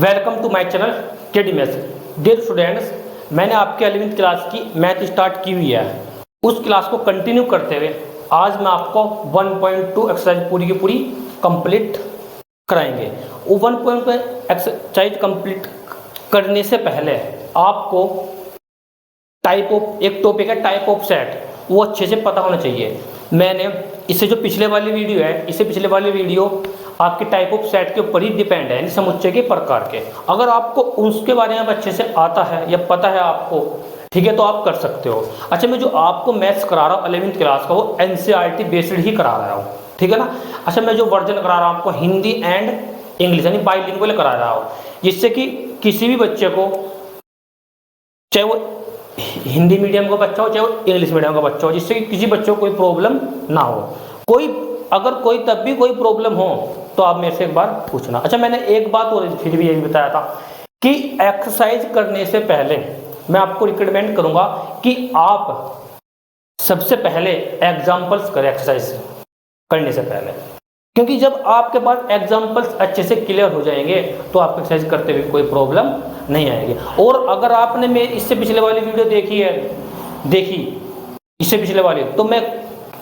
Welcome to my channel KD maths. Dear students, मैंने आपके 11वीं क्लास की मैथ स्टार्ट की हुई है। उस क्लास को कंटिन्यू करते हुए आज मैं आपको 1.2 एक्सरसाइज पूरी की पूरी कंप्लीट कराएंगे। वो 1.2 एक्सरसाइज कंप्लीट करने से पहले आपको टाइप ऑफ एक टॉपिक है टाइप ऑफ सेट, वो अच्छे से पता होना चाहिए। मैंने इससे जो पिछले वाली वीडियो है, इससे पिछले वाली वीडियो आपके टाइप ऑफ सेट के ऊपर ही डिपेंड है, यानी समुच्चय के प्रकार के। अगर आपको उसके बारे में अच्छे से आता है या पता है आपको, ठीक है, तो आप कर सकते हो। अच्छा, मैं जो आपको मैथ्स करा रहा हूँ 11वीं क्लास का, वो NCERT बेस्ड ही करा रहा हूँ, ठीक है ना। अच्छा, मैं जो वर्जन करा रहा हूँ आपको हिंदी एंड इंग्लिश यानी बाइलिंगुअल करा रहा हूँ, जिससे कि किसी भी बच्चे को, चाहे वो हिंदी मीडियम का बच्चा हो चाहे वो इंग्लिश मीडियम का बच्चा हो, जिससे कि किसी बच्चे को कोई प्रॉब्लम ना हो। अगर कोई तब भी कोई प्रॉब्लम हो तो आप मेरे से एक बार पूछना। अच्छा, मैंने एक बात और फिर भी यही बताया था कि एक्सरसाइज करने से पहले मैं आपको रिकमेंड करूंगा कि आप सबसे पहले एग्जाम्पल्स करें एक्सरसाइज करने से पहले, क्योंकि जब आपके पास एग्जाम्पल्स अच्छे से क्लियर हो जाएंगे तो आपको एक्सरसाइज करते हुए कोई प्रॉब्लम नहीं आएगी। और अगर आपने मेरी इससे पिछले वाली वीडियो देखी इससे पिछले वाली, तो मैं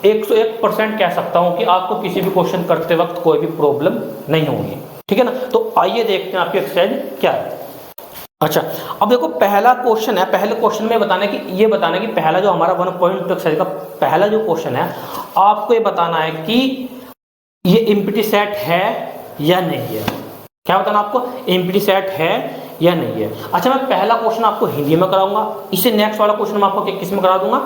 101% कह सकता हूं कि आपको किसी भी क्वेश्चन करते वक्त कोई भी प्रॉब्लम नहीं होगी, ठीक है ना। तो आइए देखते हैं आपकी एक्सरसाइज क्या है। अच्छा, अब देखो पहला क्वेश्चन है। पहले क्वेश्चन में ये बताना कि पहला जो हमारा 1.2 एक्सरसाइज का पहला जो क्वेश्चन है, आपको ये बताना है कि ये एम्प्टी सेट है या नहीं है। क्या बताना आपको? एम्प्टी सेट है या नहीं है। अच्छा, मैं पहला क्वेश्चन आपको हिंदी में कराऊंगा, इससे नेक्स्ट वाला क्वेश्चन मैं आपको किस में करा दूंगा?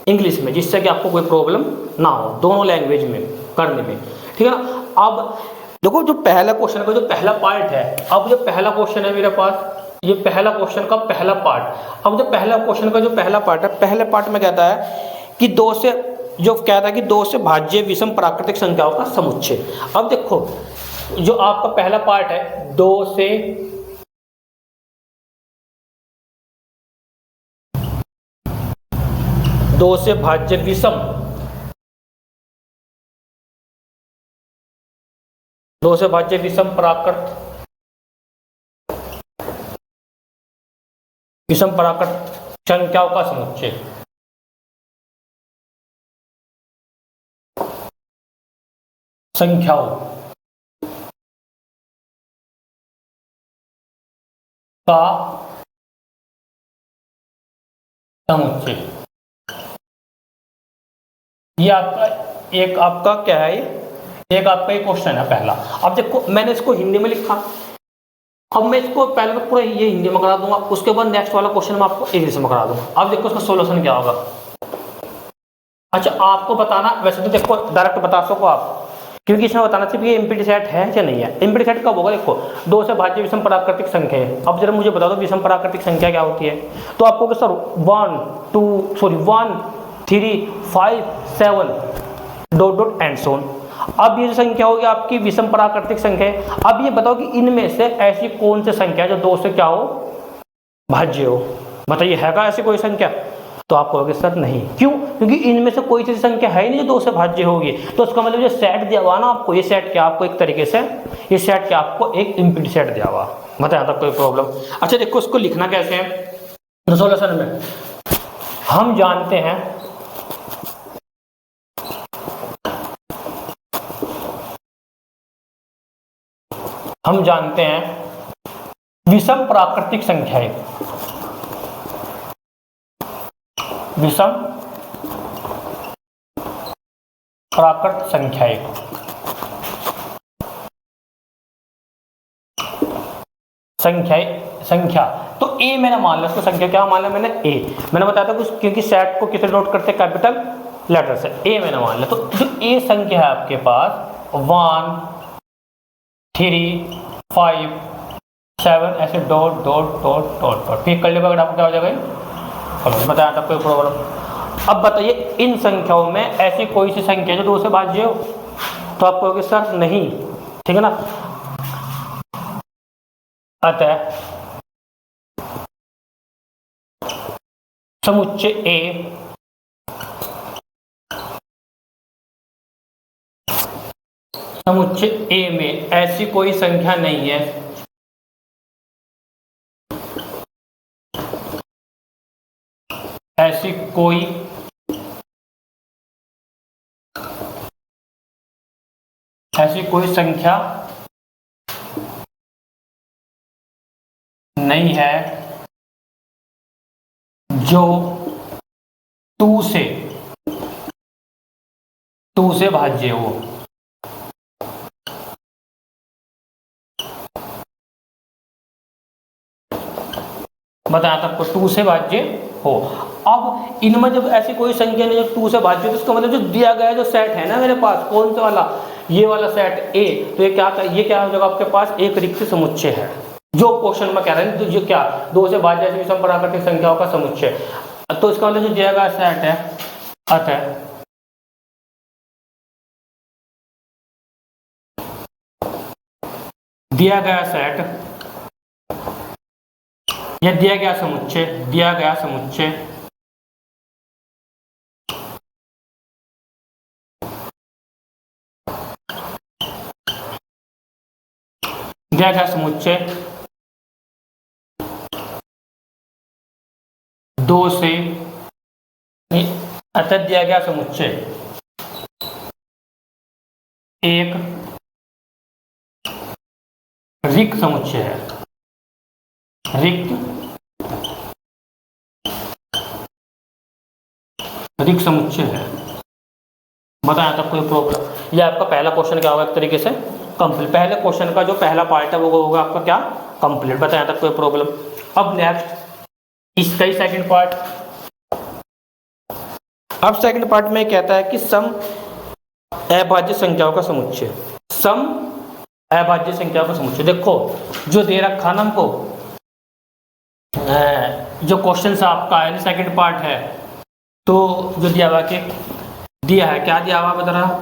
इंग्लिश में, जिससे कि आपको कोई प्रॉब्लम ना हो दोनों लैंग्वेज में करने में, ठीक है ना। अब देखो, जो पहला क्वेश्चन का जो पहला पार्ट है, अब जो पहला क्वेश्चन है मेरे पास, ये पहला क्वेश्चन का पहला पार्ट। अब जो पहला क्वेश्चन का जो पहला पार्ट है, पहले पार्ट में कहता है कि दो से भाज्य विषम प्राकृतिक संख्याओं का समुच्चय। अब देखो, जो आपका पहला पार्ट है दो से भाज्य विषम, दो से भाज्य विषम प्राकृत संख्याओं का समुच्चय। संख्याओं का समुच्चय, ये आपका क्या है? एक आपका ये क्वेश्चन है पहला। अब देखो, मैंने इसको हिंदी में लिखा, अब मैं इसको पहले तो पूरा ये हिंदी में करा दूंगा, उसके बाद नेक्स्ट वाला क्वेश्चन मैं आपको इंग्लिश में करा दूंगा। अब देखो इसका सॉल्यूशन क्या होगा। अच्छा, आपको बताना, वैसे तो देखो डायरेक्ट बता सको आप, क्योंकि इसमें बताना चाहिए ये एम्प्टी सेट है या नहीं है। एम्प्टी सेट कब होगा? देखो, दो से भाज्य विषम प्राकृतिक संख्या है। अब जरा मुझे बता दो विषम प्राकृतिक संख्या क्या होती है। तो आपको कि सर 1 3 5 7 ... एंड सो ऑन। अब ये जो संख्या होगी आपकी विषम प्राकृतिक संख्या है। अब ये बताओ कि इनमें से ऐसी कौन सी संख्या है जो दो से क्या हो? भाज्य हो। बताइए, है क्या ऐसी कोई संख्या? तो आप कहोगे सर नहीं। क्यों? क्योंकि इनमें से कोई सी संख्या है ही नहीं जो दो से भाज्य होगी। तो उसका मतलब जो सेट दिया हुआ ना आपको, ये सेट क्या आपको एक तरीके से, ये सेट क्या आपको एक एम्प्टी सेट दिया हुआ। बताया था कोई प्रॉब्लम? अच्छा देखो, इसको लिखना कैसे है सॉल्यूशन में। हम जानते हैं विषम प्राकृतिक संख्याएं, विषम प्राकृत संख्या। तो ए मैंने मान लिया, उसको संख्या क्या मान लिया मैंने? ए। मैंने बताया था क्योंकि सेट को किससे नोट करते हैं? कैपिटल लेटर से। ए मैंने मान लिया। तो जो ए संख्या है आपके पास 1 3 5 7 ऐसे ... फिर कर लेगा, आपको क्या हो जाएगा? बताया था कोई प्रॉब्लम। अब बताइए, इन संख्याओं में ऐसी कोई सी संख्या जो दो से भाज्य हो? तो आप कहोगे सर नहीं, ठीक है ना। अतः समुच्चय ए में ऐसी कोई संख्या नहीं है ऐसी कोई संख्या नहीं है जो 2 से भाज्य हो। बताया था आपको 2 से भाज्य हो। अब इनमें जब ऐसी कोई संख्या नहीं जो 2 से भाज्य हो, तो इसका मतलब जो दिया गया जो सेट है ना मेरे पास, कौन सा वाला, ये वाला सेट ए, तो ये क्या हो जाएगा आपके पास, एक रिक्त समुच्चय है। जो क्वेश्चन में कह रहे हैं तो ये क्या 2 से भाज्य ऐसी विषम प्राकृतिक संख्याओं का समुच्चय, तो इसका मतलब जो दिया गया सेट है, अतः दिया गया सेट या दिया गया समुच्चय दिया गया समुच्चय 2 से, अतः दिया गया समुच्चय एक रिक्त समुच्चय है। रिक्त समुच्चय है। बताया था कोई प्रॉब्लम। ये आपका पहला क्वेश्चन क्या होगा, एक तरीके से कंप्लीट। पहले क्वेश्चन का जो पहला पार्ट है वो होगा आपका क्या, कंप्लीट। बताया था कोई प्रॉब्लम। अब नेक्स्ट इसका ही सेकंड पार्ट। अब सेकंड पार्ट में कहता है कि सम अभाज्य संख्याओं का समुच्चय। सम अभाज्य संख्याओं का समुच्चय। देखो जो दे रखा ना हमको, जो क्वेश्चन आपका है सेकंड पार्ट है, तो जो दिया हुआ कि दिया है, क्या दिया हुआ बता रहा,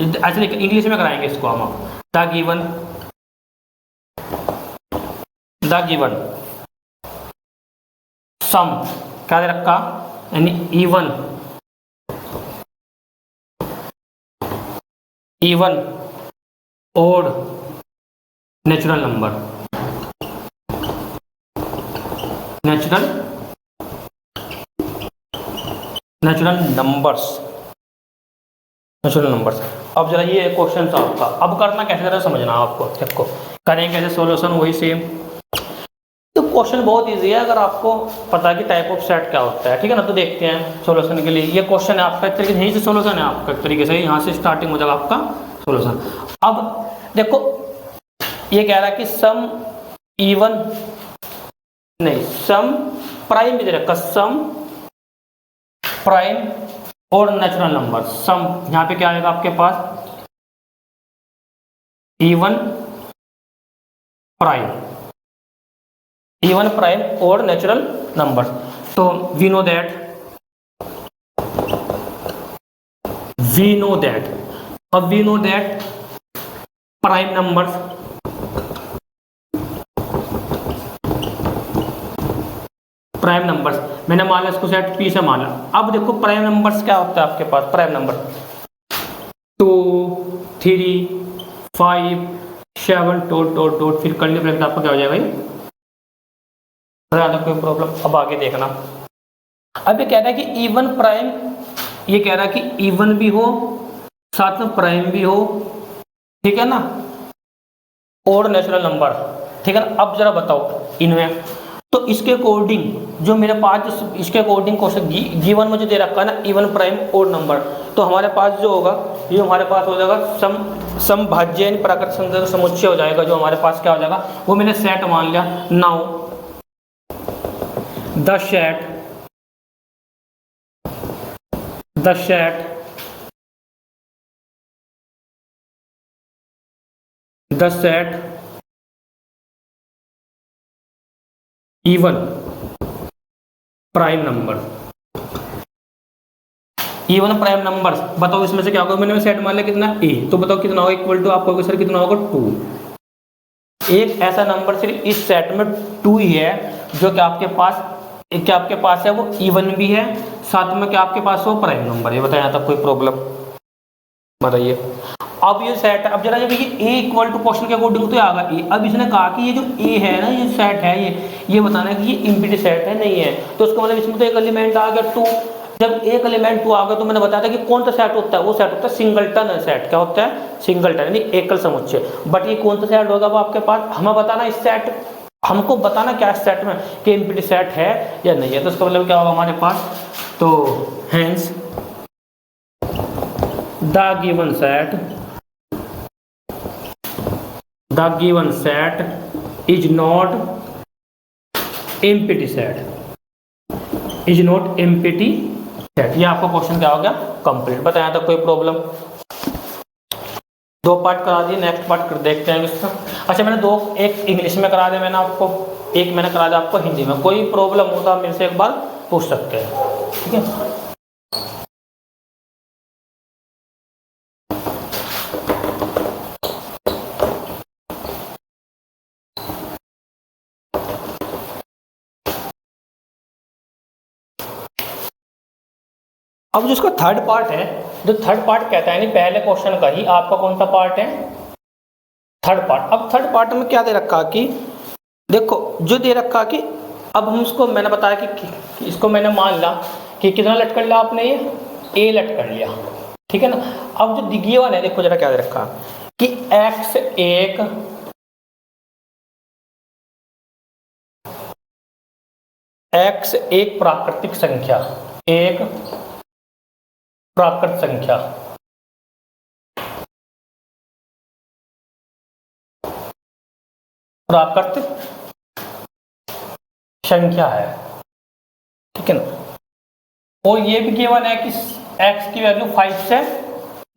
एक्चुअली इंग्लिश में कराएंगे इसको हम। द गिवन सम क्या दे रखा, यानी इवन ओड नेचुरल नंबर्स। अब जरा ये क्वेश्चन आपका, अब करना कैसे जरा समझना आपको। देखो करेंगे कैसे सॉल्यूशन, वही सेम। तो क्वेश्चन बहुत इजी है अगर आपको पता है कि टाइप ऑफ सेट क्या होता है, ठीक है ना। तो देखते हैं सॉल्यूशन के लिए। ये क्वेश्चन है आपका एक तरीके से, यहीं से सॉल्यूशन है आपका एक तरीके से, यहाँ से स्टार्टिंग हो जाएगा आपका सॉल्यूशन। अब देखो ये कह रहा है कि सम प्राइम भी दे रखा, सम प्राइम और नेचुरल नंबर। सम यहाँ पे क्या आएगा आपके पास, इवन प्राइम और नेचुरल नंबर्स। तो we know that prime numbers मैंने मान लिया इसको सेट पी से माना। अब देखो प्राइम नंबर्स क्या होता है आपके पास, प्राइम नंबर 2 3 5 7 डॉट फिर करली ब्रैकेट आपका क्या हो जाएगा, ये कोई प्रॉब्लम। अब आगे देखना। अब ये कह रहा है कि इवन प्राइम, ये कह रहा है कि इवन भी हो साथ में प्राइम भी हो, ठीक है ना, और नेचुरल नंबर, ठीक है ना। अब जरा बताओ इनमें, तो इसके अकॉर्डिंग जो मेरे पास इसके अकॉर्डिंग क्वेश्चन गिवन में जो दे रखा है ना, इवन प्राइम और नंबर, तो हमारे पास जो होगा ये हमारे पास हो जाएगा समभाज्य प्राकृतिक संख्या का समुच्चय हो जाएगा। जो हमारे पास क्या हो जाएगा, वो मैंने सेट मान लिया। Now the set even prime numbers. बताओ इसमें से क्या होगा, मैंने सेट मान लिया कितना ए, तो बताओ कितना होगा, इक्वल टू आपको सर कितना होगा 2। एक ऐसा नंबर सिर्फ इस सेट में 2 ही है जो कि आपके पास है, वो इवन भी है साथ में क्या आपके पास वो प्राइम नंबर है। बताया था कोई प्रॉब्लम। बताइए। अब ये सेट है, अब जरा जब ये ए इक्वल टू क्वेश्चन के अकॉर्डिंग तो आएगा ए। अब इसने कहा कि ये जो ए है ना, ये सेट है, ये बताना है कि ये इम्प्टी सेट है नहीं है, तो उसका मतलब इसमें तो एक एलिमेंट आ गया 2। जब एक एलिमेंट 2 आ गया तो मैंने बताया था कि कौन सा सेट होता है, वो सेट होता है सिंगलटन सेट। क्या होता है? सिंगलटन, यानी एकल समुच्चय। बट ये कौन सा सेट होगा वो आपके पास, हमें बताना इस सेट, हमको बताना क्या इस सेट में कि इम्प्टी सेट है या नहीं है। तो उसका मतलब क्या होगा हमारे पास, तो hence the given set is not empty set, is not empty set। ये आपका क्वेश्चन क्या हो गया? कंप्लीट। बताया था कोई प्रॉब्लम? 2 पार्ट करा दिए, नेक्स्ट पार्ट कर देखते हैं इसका। अच्छा मैंने 2, एक इंग्लिश में करा दिया मैंने आपको, एक मैंने करा दिया आपको हिंदी में। कोई प्रॉब्लम हो तो आप मेरे से एक बार पूछ सकते हैं, ठीक है। अब जो इसका थर्ड पार्ट है, जो थर्ड पार्ट कहता है, नहीं पहले क्वेश्चन का ही आपका कौन सा पार्ट है? Third part. अब थर्ड पार्ट में क्या दे रखा कि देखो, जो दे रखा कि अब हम इसको, मैंने बताया कि इसको मैंने मान ला कि कितना लट कर लिया आपने, ये ए लट कर लिया, ठीक है ना। अब जो दिग्गीय वाला है, देखो जरा क्या दे रखा कि x एक प्राकृतिक संख्या, एक प्राकृत संख्या, प्राकृत संख्या है, ठीक है ना। और ये भी केवल है कि x की वैल्यू 5 से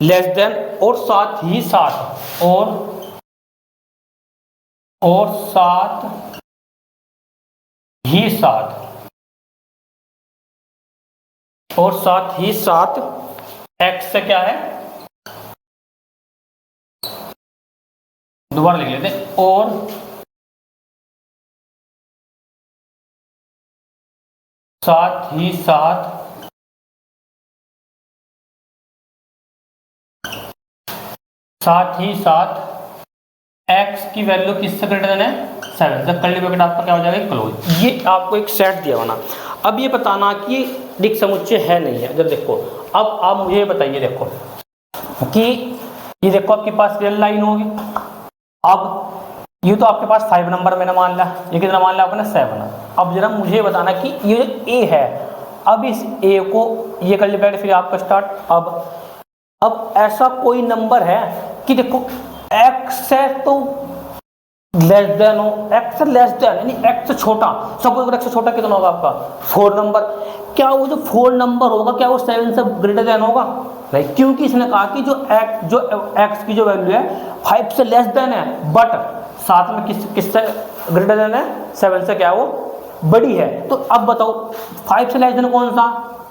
लेस देन और साथ ही साथ और साथ ही साथ x से क्या है, दोबारा लिख लेते हैं, और साथ ही साथ x की वैल्यू किससे ग्रेटर देन है, 7 से। कर्ली ब्रैकेट आपका क्या हो जाएगा, क्लोज। ये आपको एक सेट दिया होना। अब ये बताना कि दिक् समुच्चय है नहीं है। जब देखो, अब आप मुझे बताइए, देखो कि ये देखो आपके पास रियल लाइन होगी। अब ये तो आपके पास 5 नंबर मैंने मान लिया, ये कितना मान लिया आपने, 7। अब जरा मुझे बताना कि ये ए है, अब इस ए को ये कर लिया, फिर आपका स्टार्ट। अब ऐसा कोई नंबर है कि देखो x से तो लेस देन हो, x से लेस देन यानी x से छोटा। सपोज अगर x से छोटा कितना होगा आपका, 4 नंबर। क्या वो जो 4 नंबर होगा, क्या वो 7 से ग्रेटर देन होगा? नहीं, क्योंकि इसने कहा कि जो x की जो वैल्यू है 5 से लेस देन है, बट साथ में किससे ग्रेटर देन है, 7 से क्या वो बड़ी है। तो अब बताओ 5 से लेस देन कौन सा,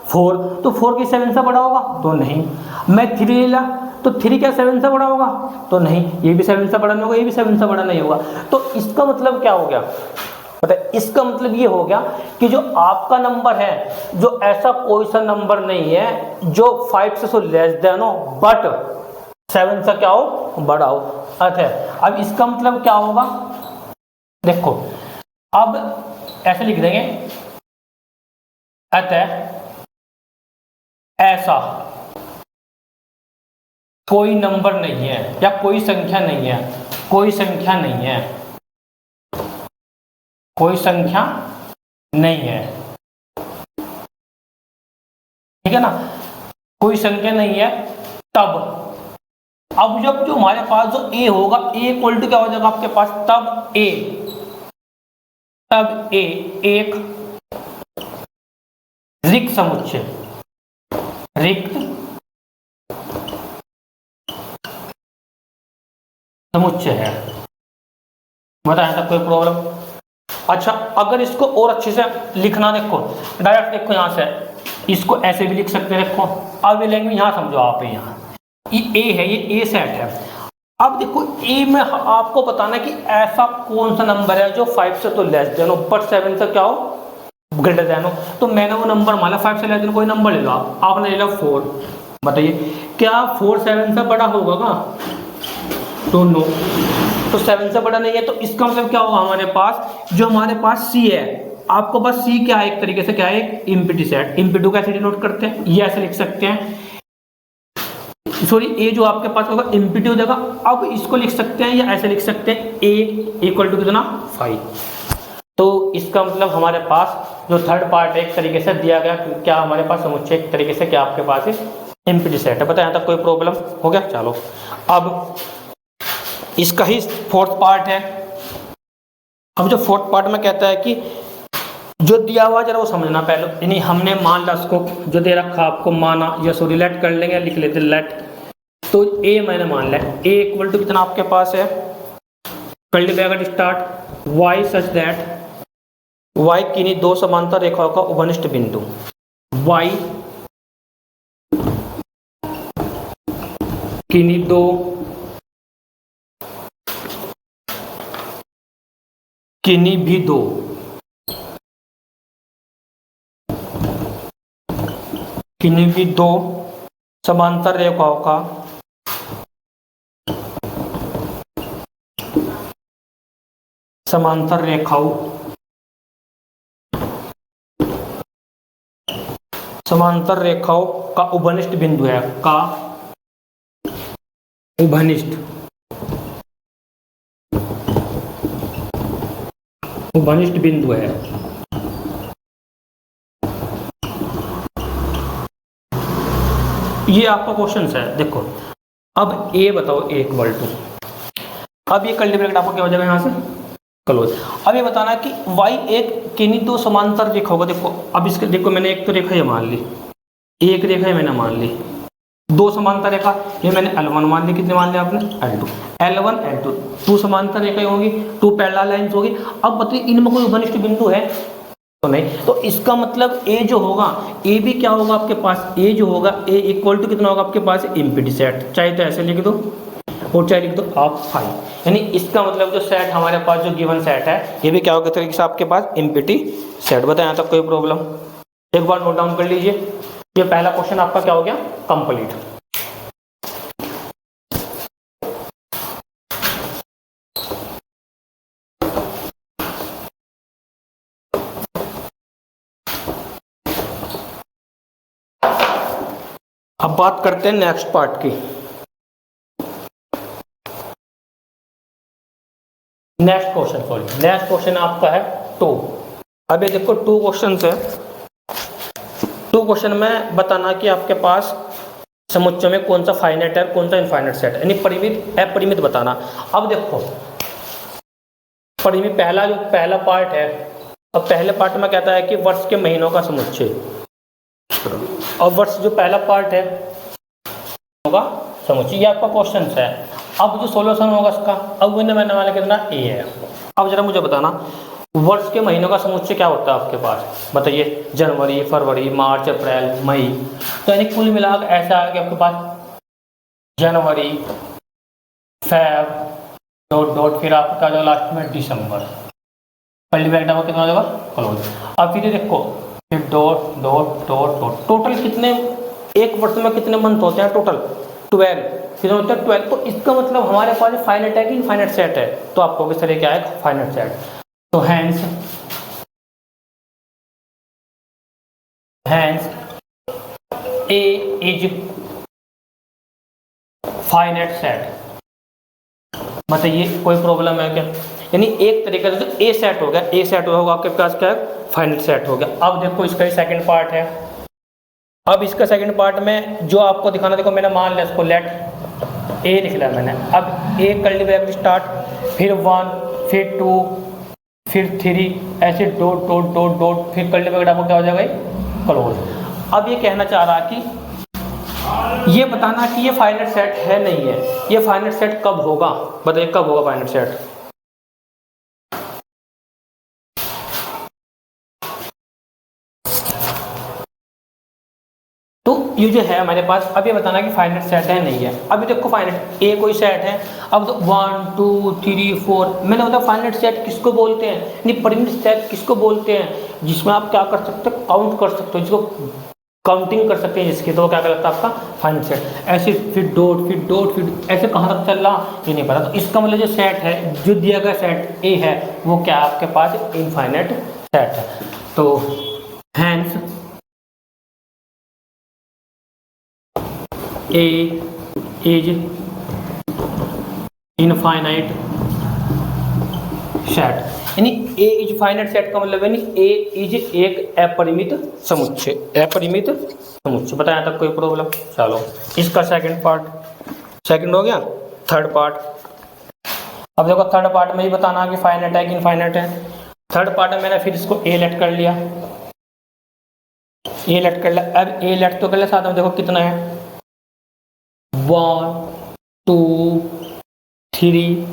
4, तो 4 की 7 से बड़ा होगा तो नहीं। मैं 3 ले ला तो 3 क्या 7 से बड़ा होगा तो नहीं, ये भी 7 से बड़ा नहीं होगा, ये भी 7 से बड़ा नहीं होगा। तो इसका मतलब क्या हो गया, पता है? इसका मतलब ये हो गया कि जो आपका नंबर है, जो ऐसा कोई सा नंबर नहीं है जो 5 से लेस देन हो बट 7 से क्या हो, बड़ा हो। अच्छा, अब इसका मतलब क्या होगा, देखो अब ऐसे लिख देंगे, अतः ऐसा कोई नंबर नहीं है या कोई संख्या नहीं है, कोई संख्या नहीं है, कोई संख्या नहीं है, ठीक है ना, कोई संख्या नहीं है। तब अब जब जो हमारे पास जो ए होगा, ए इक्वल टू क्या हो जाएगा आपके पास, तब ए एक रिक्त समुच्चय, रिक्त समुच्चय है। बताया था कोई प्रॉब्लम? अच्छा, अगर इसको और अच्छे से लिखना, देखो डायरेक्ट देखो यहाँ से इसको ऐसे भी लिख सकते हैं। देखो अब ये लैंग्वेज यहाँ समझो आप, यहाँ ये ए है, ये ए सेट है। अब देखो ए में आपको बताना है कि ऐसा कौन सा नंबर है जो 5 से तो लेस देन हो बट 7 से क्या हो, ग्रेटर देन हो। तो मैंने वो नंबर माना 5 से लेस देन कोई नंबर ले लो, आपने ले लो 4। बताइए क्या 4 7 से बड़ा होगा का? तो नो, तो 7 से बड़ा नहीं है, तो इसका मतलब क्या होगा हमारे पास, जो हमारे पास C है, आपको बस C क्या है, एक तरीके से क्या है, एक इम्पिटी सेट। इम्पिटू कैसे डिनोट करते हैं, ये ऐसे लिख सकते हैं, सॉरी ए जो आपके पास होगा इम्पिटी हो जाएगा। अब इसको लिख सकते हैं या ऐसे लिख सकते हैं, A इक्वल टू कितना 5। तो इसका मतलब हमारे पास जो थर्ड पार्ट है एक तरीके से दिया गया, क्या हमारे पास समुच्चय एक तरीके से क्या आपके पास इम्पिटी सेट है। बताया तक कोई प्रॉब्लम हो गया। चलो अब इसका ही फोर्थ पार्ट है। अब जो फोर्थ पार्ट में कहता है कि जो दिया हुआ जरा वो समझना पहले, यानी हमने मान ला उसको जो दे रखा आपको माना, या सॉरी लेट कर लेंगे, लिख लेते लेट। तो ए मैंने मान लिया, ए इक्वल टू कितना आपके पास है, curly bracket start y such that y किन्हीं दो समांतर रेखाओं का उभनिष्ठ बिंदु, वाई किन्हीं दो किन्हीं भी दो किन्हीं भी दो समांतर रेखाओं का समांतर रेखाओं का उभनिष्ठ बिंदु है, का उभनिष्ठ बिंदु है। ये आपका क्वेश्चन है, देखो अब ए बताओ, ए इक्वल टू, अब ये कर्ली ब्रैकेट आपको क्या हो जाएगा यहाँ से क्लोज। अब ये बताना कि y एक किन्हीं दो समांतर रेखा होगा। देखो अब इसके देखो मैंने एक तो रेखा ये मान ली, एक रेखा ये मैंने मान ली, दो समांतर रेखा ये मैंने L1 मान ली, कितने मान लिया आपने L2, L1 L2 टू समांतर रेखा होगी, टू पैरेलल लाइंस होगी। अब बताइए इनमें कोई उभनिष्ठ बिंदु है तो नहीं, तो इसका मतलब ए जो होगा, ए भी क्या होगा आपके पास, ए जो होगा ए इक्वल टू कितना होगा आपके पास इम्पिटी सेट, चाहे तो ऐसे लिख दो और चाहे लिख दो आप 5। यानी इसका मतलब जो सेट हमारे पास जो गिवन सेट है ये भी क्या होगा तरीके से आपके पास इम्पिटी सेट। बताएं यहाँ तक कोई प्रॉब्लम, एक बार नोट डाउन कर लीजिए। ये पहला क्वेश्चन आपका क्या हो गया कंप्लीट। अब बात करते हैं नेक्स्ट पार्ट की। नेक्स्ट क्वेश्चन आपका है 2। अब ये देखो 2 क्वेश्चन है। 2 क्वेश्चन में बताना कि आपके पास समुच्चय में कौन सा फाइनाइट है कौन सा इनफाइनाइट सेट है, यानी परिमित अपरिमित बताना। अब देखो परिमित पहला पार्ट है। अब पहले पार्ट में कहता है कि वर्ष के महीनों का समुच्चय, और वर्ष जो पहला पार्ट है होगा समुच्चय, ये आपका क्वेश्चन है। अब जो सॉल्यूशन होगा इसका, अब मैंने वाला कितना ए है। अब जरा मुझे बताना वर्ष के महीनों का समुच्चय क्या होता है आपके पास, बताइए जनवरी फरवरी मार्च अप्रैल मई। तो यानी कुल मिलाकर ऐसा आ गया आपके पास जनवरी फेब डॉट डॉट फिर आपका जो लास्ट में दिसंबर, पहली ब्रैकेट आपका कितना हो जाएगा क्लोज। अब फिर देखो फिर dot dot dot dot, total कितने एक वर्ष में कितने मंथ होते हैं टोटल 12, फिर होता है 12। तो इसका मतलब हमारे पास फाइनाइट है कि इनफाइनाइट सेट है, तो आपको किस तरह क्या है फाइनाइट सेट। तो hence A is finite set. बताइए कोई प्रॉब्लम है क्या, यानी एक तरीके से ए सेट हो गया, ए सेट होगा आपके पास क्या है फाइनाइट सेट हो गया। अब देखो इसका ही सेकंड पार्ट है। अब इसका सेकंड पार्ट में जो आपको दिखाना, देखो मैंने मान लिया इसको लेट ए लिख लिया मैंने। अब ए कर्ली ब्रैकेट स्टार्ट फिर 1 फिर 2 फिर 3 ऐसे डॉट डॉट डॉट डॉट फिर कर्ली ब्रैकेट आपको क्या हो जाएगा क्लोज। अब ये कहना चाह रहा कि ये बताना कि ये फाइनाइट सेट है नहीं है, ये फाइनाइट सेट कब होगा, बताइए कब होगा फाइनाइट सेट। तो ये जो है हमारे पास, अब ये बताना कि फाइनाइट सेट है नहीं है। अभी देखो फाइनाइट ए कोई सेट है, अब तो 1 2 3 4 मैंने बताया फाइनाइट सेट किसको बोलते हैं, यानी परिमित सेट किसको बोलते हैं, जिसमें आप क्या कर सकते हो काउंट कर सकते हो, जिसको काउंटिंग कर सकते हैं इसकी, तो वो क्या कहलाता है आपका फाइनाइट सेट। ऐसे फिर डॉट फिर डॉट फिर ऐसे कहाँ तक चल रहा ये नहीं पता। तो इसका मतलब जो सेट है, जो दिया गया सेट ए है, वो क्या है आपके पास इनफाइनाइट सेट है। तो hence A is infinite set, यानी ए इज फाइनाइट सेट का मतलब यानी ए इज एक अपरिमित समुच्चय, अपरिमित समुच्चय। बताया तक कोई प्रॉब्लम? चलो इसका सेकंड पार्ट, सेकंड हो गया। थर्ड पार्ट, अब देखो थर्ड पार्ट में ही बताना कि फाइनाइट है कि इनफाइनाइट है। थर्ड पार्ट में मैंने फिर इसको ए लेट कर लिया, ए लेट कर लिया। अब ए लेट तो कर लिया, साथ में देखो कितना है 1 2 3,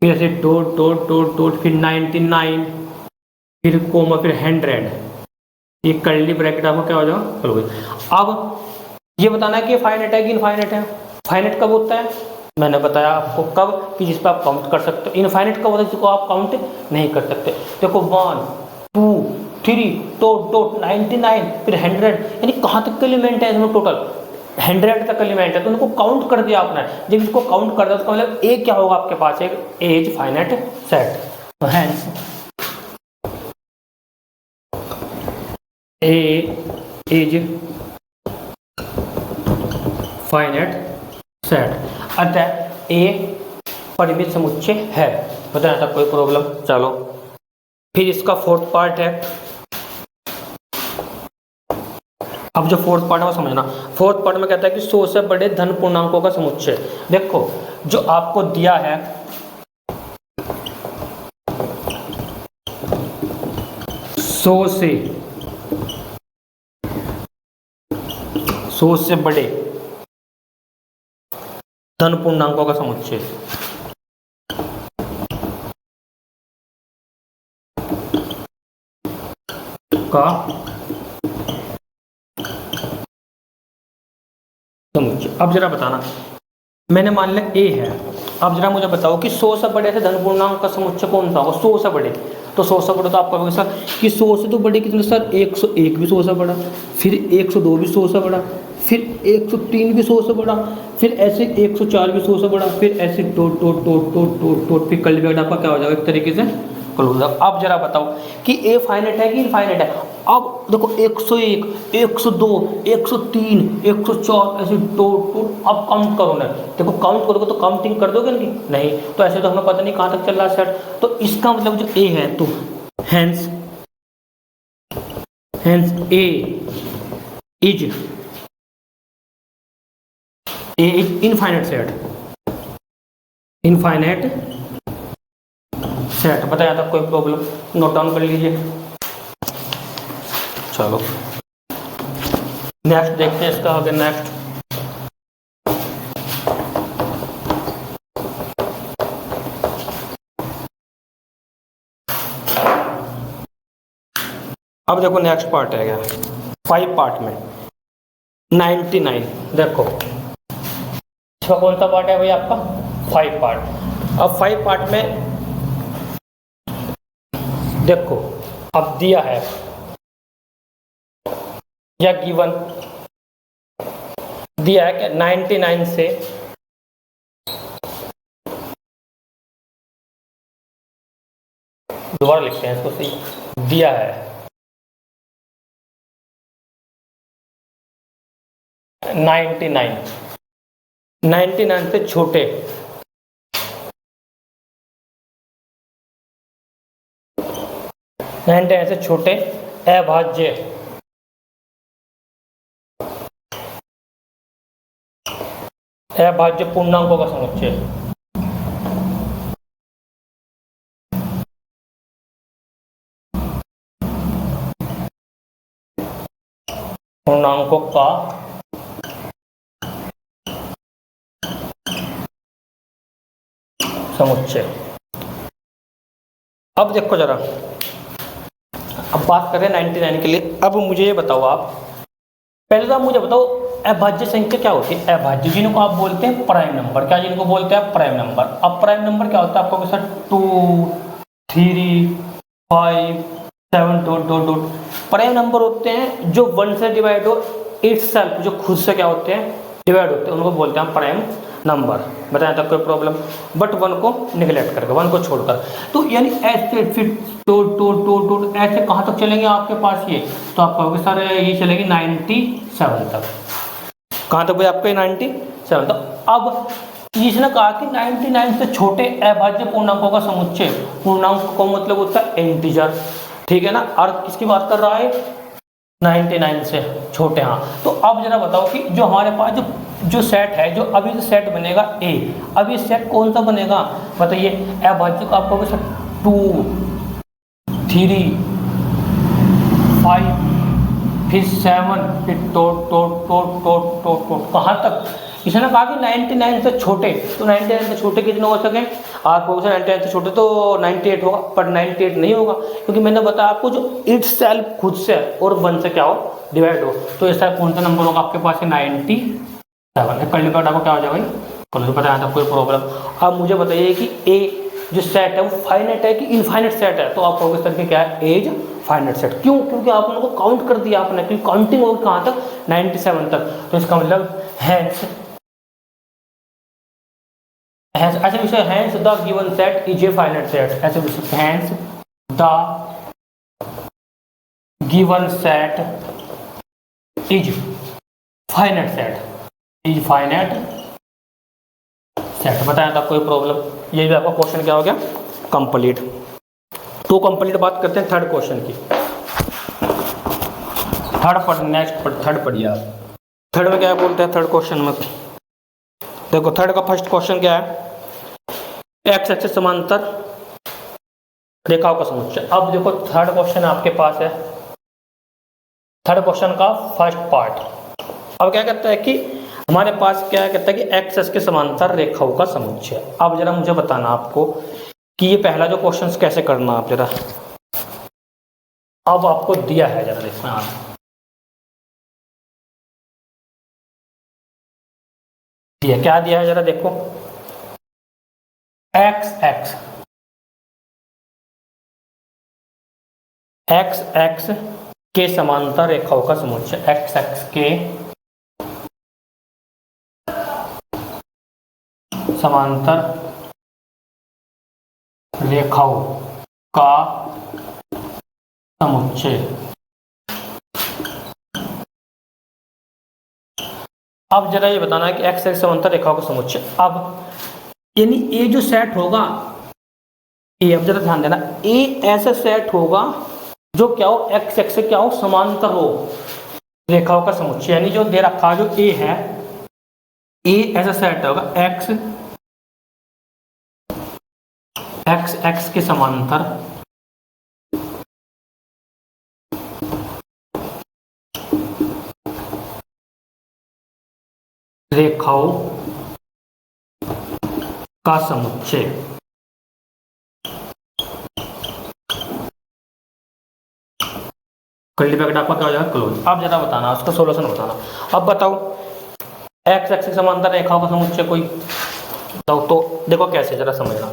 फिर ऐसे डॉट डॉट डॉट डॉट, फिर 99, फिर कोमा, फिर 100। ये कर्ली ब्रैकेट आपको क्या हो जाएगा खुल गई। अब ये बताना है कि फाइनाइट है कि इनफाइनाइट है। फाइनाइट कब होता है मैंने बताया आपको, कब कि जिस पर आप काउंट कर सकते हो। इनफाइनाइट कब होता है जिसको आप काउंट नहीं कर सकते। देखो 1 2 3 डॉट डॉट 99, फिर 100, यानी कहाँ तक के एलिमेंट है इसमें? टोटल 100 तक एलिमेंट है, तो उनको काउंट कर दिया आपने। जब इसको काउंट कर दिया तो मतलब ए क्या होगा आपके पास, एक ए इज फाइनाइट सेट। तो hence A is finite set, अतः ए परिमित समुच्चय है। बताया था कोई प्रॉब्लम? चलो फिर इसका फोर्थ पार्ट है। अब जो फोर्थ पार्ट है वो समझना। फोर्थ पार्ट में कहता है कि 100 से बड़े धन पूर्णांकों का समुच्चय। देखो जो आपको दिया है 100 से बड़े धन पूर्णांकों का समुच्चय का समुच्चय। अब जरा बताना, मैंने मान लिया ए है। अब जरा मुझे बताओ कि 100 से बड़े से धन पूर्णांक का समुच्चय कौन सा होगा? 100 से बड़े, तो 100 से बड़े तो आपका होगा सर कि 100 से तो बड़े कितने सर? 101 भी 100 से बड़ा, फिर 102 भी 100 से बड़ा, फिर 103 भी 100 से बड़ा, फिर ऐसे 104 भी 100 से बड़ा, फिर ऐसे dot dot dot dot dot dot, फिर कर्ली ब्रैकेट आपका क्या हो जाएगा एक तरीके से क्लोज। अब जरा बताओ कि ए फाइनाइट है कि इनफाइनाइट है? अब देखो 101 102 103 104 ऐसे डॉट डॉट, अब काउंट करो ना। देखो काउंट करोगे तो काउंटिंग कर दोगे नहीं, तो ऐसे तो हमें पता नहीं कहाँ तक चल रहा है सेट। तो इसका मतलब जो ए है, तो hence A is infinite set, infinite set. बताया था कोई प्रॉब्लम? नोट डाउन कर लीजिए। चलो नेक्स्ट देखते हैं इसका आगे। नेक्स्ट अब देखो नेक्स्ट पार्ट है क्या 5 पार्ट में 99। देखो इसका कौन सा पार्ट है भाई आपका? 5 पार्ट। अब 5 पार्ट में देखो अब दिया है या गिवन दिया है कि 99 से दोबारा लिखते हैं इसको सही। दिया है 99 से छोटे से छोटे अभाज्य पूर्णांकों का समुच्चय। पूर्णांकों का समुच्चय। अब देखो जरा, अब बात करें 99 के लिए। अब मुझे ये बताओ, आप पहले तो आप मुझे बताओ अभाज्य संख्या क्या होती है? अभाज्य जिनको आप बोलते हैं प्राइम नंबर। क्या जिनको बोलते हैं प्राइम नंबर? अब प्राइम नंबर क्या होता है आपको? Sir 2 3 5 7 dot dot dot prime number होते हैं जो 1 से डिवाइड हो, इटसेल्फ जो खुद से क्या होते हैं, डिवाइड होते हैं, उनको बोलते हैं प्राइम नंबर। बताया था कोई प्रॉब्लम, बट 1 को निगलेक्ट करके, 1 को छोड़कर। तो यानी ऐसे फिर टोट ऐसे कहाँ तक चलेंगे आपके पास ये, तो आप कहोगे सर ये चलेगी 97 तक। कहाँ तक भाई आपका 97 तक। अब इसने कहा कि 99 से छोटे अभाज्य पूर्णांकों का समुच्चय, पूर्णांक को मतलब होता है इंटीजर, ठीक है ना, और किसकी बात कर रहा है, 99 से छोटे। हाँ, तो अब जरा बताओ कि जो हमारे पास जो सेट है, जो अभी जो सेट बनेगा ए, अब ये सेट कौन सा बनेगा बताइए, अभाज्य का आपको 2 3 5 फिर 7 फिर टोट कहाँ तक। इसने कहा कि 99 से छोटे, तो 99 से छोटे कितने हो सके, आपको 99 से छोटे तो 98 होगा, पर 98 नहीं होगा, क्योंकि मैंने बताया आपको जो इटसेल्फ खुद से और 1 से क्या हो, डिवाइड हो। तो ऐसा कौन सा नंबर होगा आपके पास है 97। करने का आपको क्या हो जाएगा, मुझे बताया था कोई प्रॉब्लम। अब मुझे बताइए कि ए जो सेट है वो फाइनाइट है कि इनफाइनाइट सेट है, तो आप कहोगे सर कि क्या है, एज फाइनाइट सेट। क्यों, क्योंकि आप उनको काउंट कर दिया आपने, क्योंकि काउंटिंग होगी कहाँ तक, 97 तक। तो इसका मतलब हैंस ऐसे विषय hence the given set is a finite set, ऐसे विषय hence the given set is finite set, is finite set. बताया था कोई प्रॉब्लम, ये भी आपका क्वेश्चन क्या हो गया, कंप्लीट। तो कंप्लीट बात करते हैं थर्ड क्वेश्चन की। थर्ड पढ़िए आप। थर्ड में क्या बोलते हैं, थर्ड क्वेश्चन में देखो, थर्ड का फर्स्ट क्वेश्चन क्या है, एक्स एक्सिस समांतर रेखाओं का समुच्चय। अब देखो थर्ड क्वेश्चन आपके पास है, थर्ड क्वेश्चन का फर्स्ट पार्ट। अब क्या कहता है कि हमारे पास क्या कहता है कि एक्स एक्सिस के समांतर रेखाओं का समुच्चय। अब जरा मुझे बताना आपको कि ये पहला जो क्वेश्चन कैसे करना, आप जरा अब आपको दिया है, जरा देखना आप दिया क्या दिया है, जरा देखो, एक्स एक्स के समांतर रेखाओं का समुच्चय, एक्स एक्स के समांतर रेखाओं का समुच्चय। अब जरा ये बताना है कि एक्स एक्स समांतर रेखाओं का समुच्चय। अब यानी ए जो सेट होगा ए, अब जरा ध्यान देना, ए ऐसा सेट होगा जो क्या हो, एक्स एक्स से क्या हो, समांतर हो रेखाओं का समुच्चय। यानी जो दे रखा जो ए है, ए ऐसा सेट होगा एक्स एक्स एक्स के समांतर रेखाओं का समुच्चय। कर्ली ब्रैकेट आपका क्या हो जाएगा, क्लोज। अब जरा बताना उसका सॉल्यूशन बताना। अब बताओ एक्स एक्स समांतर रेखाओं का समुच्चय कोई तो देखो कैसे, जरा समझना,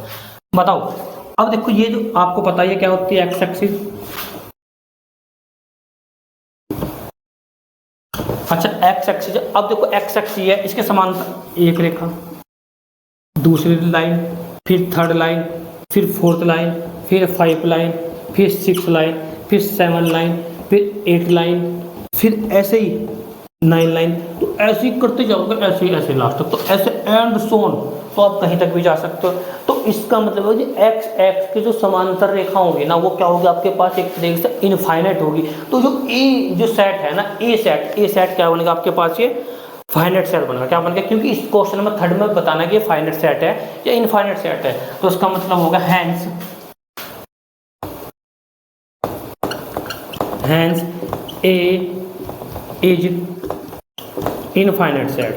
बताओ। अब देखो ये जो आपको पता है क्या होती है एक्स एक्सिस, अच्छा एक्स एक्सिस। अब देखो एक्स एक्सिस है, इसके समांतर एक रेखा, दूसरी लाइन, फिर थर्ड लाइन, फिर फोर्थ लाइन, फिर 5 लाइन, फिर 6 लाइन, फिर 7 लाइन, फिर 8 लाइन, फिर ऐसे ही 9 लाइन। तो ऐसे ही करते जाओगे, ऐसे ही ऐसे लास्ट तक, तो ऐसे एंड सोन, तो आप कहीं तक भी जा सकते हो। तो इसका मतलब है कि एक्स एक्स के जो समांतर रेखा होगी ना, वो क्या होगी आपके पास, एक तरीके से इनफाइनाइट होगी। तो जो ए जो सेट है ना, ए सेट क्या बनेगा आपके पास, ये फाइनाइट सेट बनेगा। क्या बनेगा, क्योंकि इस क्वेश्चन में थर्ड में बताना कि ये फाइनाइट सेट है या इनफाइनाइट सेट है, तो इसका मतलब होगा hence A is infinite set,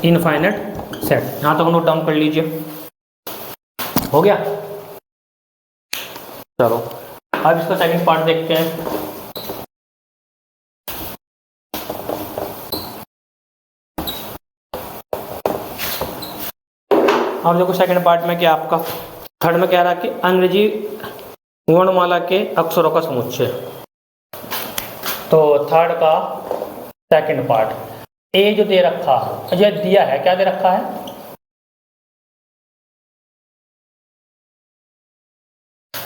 infinite set. यहां तक नोट डाउन कर लीजिए, हो गया। चलो अब इसका सेकंड पार्ट देखते हैं। अब देखो सेकंड पार्ट में क्या आपका, थर्ड में कह रहा है कि अंग्रेजी वर्णमाला के अक्षरों का समुच्चय। तो थर्ड का सेकंड पार्ट, ए जो दे रखा ये दिया है, क्या दे रखा है,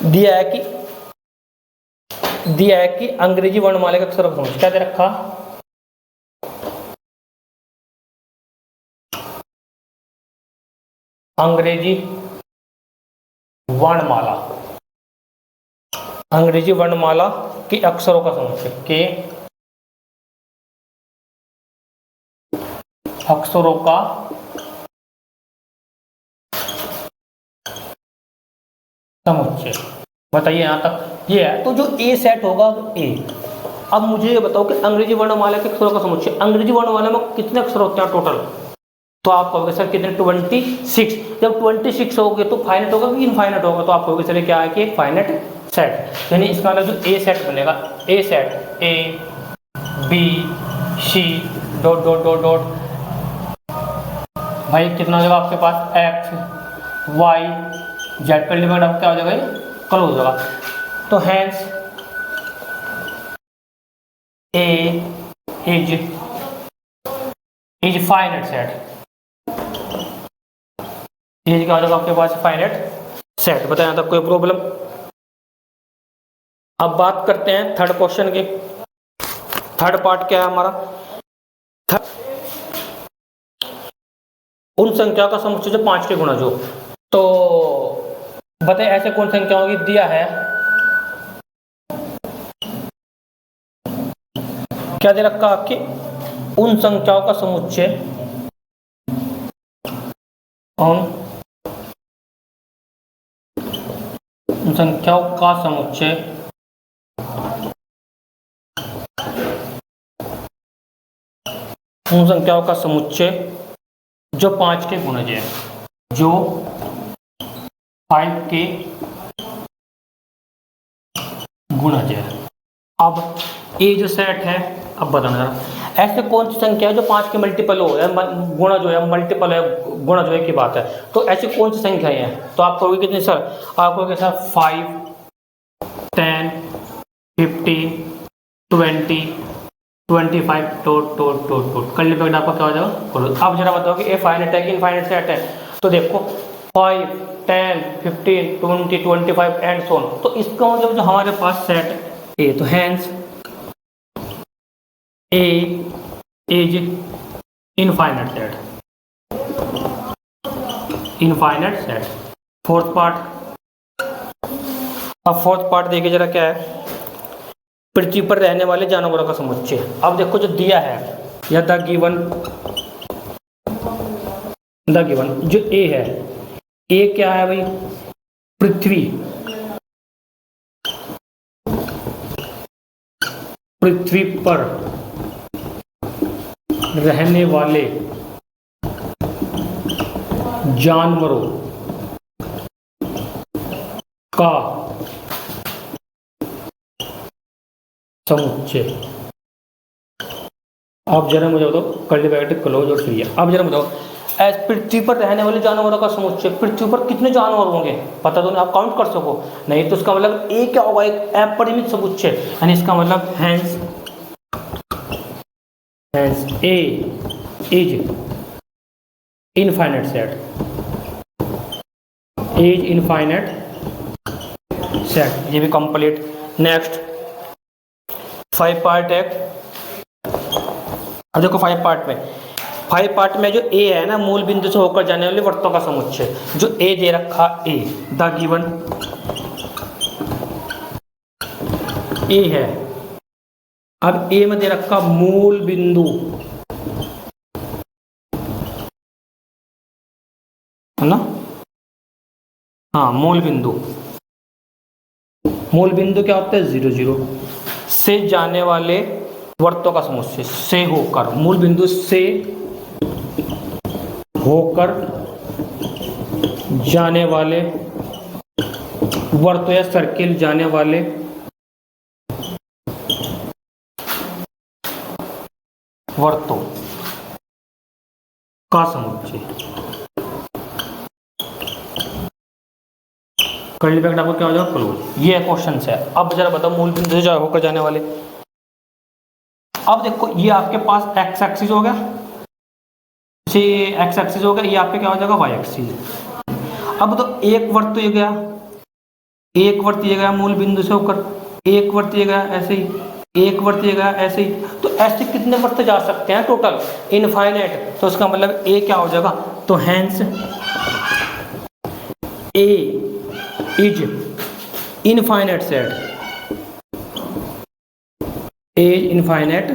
दिया है कि अंग्रेजी वर्णमाला के अक्षरों का समुच्चय, क्या दे रखा, अंग्रेजी वर्णमाला, अंग्रेजी वर्णमाला के अक्षरों का समुच्चय, के अक्षरों का समुच्चय। बताइए यहां तक ये है। तो जो ए सेट होगा ए। अब मुझे ये बताओ कि अंग्रेजी वर्णमाला के अक्षरों का समुच्चय, अंग्रेजी वर्णमाला में कितने अक्षर होते हैं टोटल, तो आप कहोगे सर कितने, 26। जब 26 हो गए तो फाइनाइट होगा कि इनफाइनाइट होगा, तो आप कहोगे सर क्या है कि एक फाइनाइट सेट, यानी इसका मतलब जो ए सेट बनेगा, A set A B C dot dot dot dot, भाई कितना हो जाएगा आपके पास, एक्स वाई जेड का लिमिट आपका क्या हो जाएगा, क्लोज हो जाएगा। तो hence A is finite set, ये क्या हो जाएगा आपके पास, फाइनाइट सेट। बताएं यहाँ तक कोई प्रॉब्लम। अब बात करते हैं थर्ड क्वेश्चन के। थर्ड पार्ट क्या है हमारा, उन संख्याओं का समुच्चय जो 5 के गुणज हो। तो बताएं ऐसे कौन संख्याओं की दिया है, क्या दे रखा आपके, उन संख्याओं का समुच्चय, उन संख्याओं का समुच्चय उन संख्याओं का समुच्चय जो 5 के गुणज है, जो 5 के गुणज है। अब ये जो सेट है, अब बताना ऐसे कौन सी संख्या है जो 5 के मल्टीपल हो, गुणज है, मल्टीपल है, गुणज है की बात है, तो ऐसी कौन सी संख्या है। तो आप कहोगे कितनी सर, आप कहोगे sir 5 10 15 20 25 dot dot dot dot, करली ब्रैकेट आपका क्या हो जाएगा। अब जरा बताओ कि ए फाइनाइट है कि इनफाइनाइट सेट है। तो देखो 5 10 15 20 25 एंड सो ऑन, तो इसका मतलब जो हमारे पास सेट ए, तो hence A is infinite set, infinite set. Fourth part, अब फोर्थ पार्ट देखिए जरा क्या है, पृथ्वी पर रहने वाले जानवरों का समुच्चय। अब देखो जो दिया है, या द गिवन जो ए है, ए क्या है भाई, पृथ्वी पर रहने वाले जानवरों का समुच्चय। अब जरा मुझे बताओ, कर्ली ब्रैकेट क्लोज और फ्री है। अब जरा बताओ, पृथ्वी पर रहने वाले जानवरों का समुच्चय, पृथ्वी पर कितने जानवर होंगे पता तो नहीं, आप काउंट कर सको नहीं, तो इसका मतलब ए क्या होगा, एक अपरिमित समुच्चय, यानी इसका मतलब hence A is infinite set, is infinite set, ये भी कंप्लीट। नेक्स्ट 5 पार्ट है। अब देखो 5 पार्ट में जो ए है ना, मूल बिंदु से होकर जाने वाले वृत्तों का समुच्चय, जो ए दे रखा, ए द गिवन ए है। अब ए में दे रखा मूल बिंदु, है ना, हाँ मूल बिंदु क्या होता है 0 0 से जाने वाले वृत्तों का समुच्चय, से होकर, मूल बिंदु से होकर जाने वाले वर्त या सर्किल जाने वाले वर्तों का समुच्चय। कर्ली ब्रैकेट आपको क्या हो जाएगा, क्लोज। ये क्वेश्चन है। अब जरा बताओ मूल बिंदु से होकर जाने वाले, अब देखो ये आपके पास एक्स एक्सिस हो गया, ये एक्स एक्सिस हो गया, ये आपके क्या हो जाएगा वाई एक्सिस। अब तो एक वर्त तो ये गया, एक वर्त ये गया मूल बिंदु से होकर, एक वर्त ये गया ऐसे ही, एक वर्त ये गया ऐसे ही। तो ऐसे कितने वर्त जा सकते हैं टोटल? इनफाइनाइट। तो उसका मतलब ए क्या हो जाएगा? तो hence A is infinite set, A infinite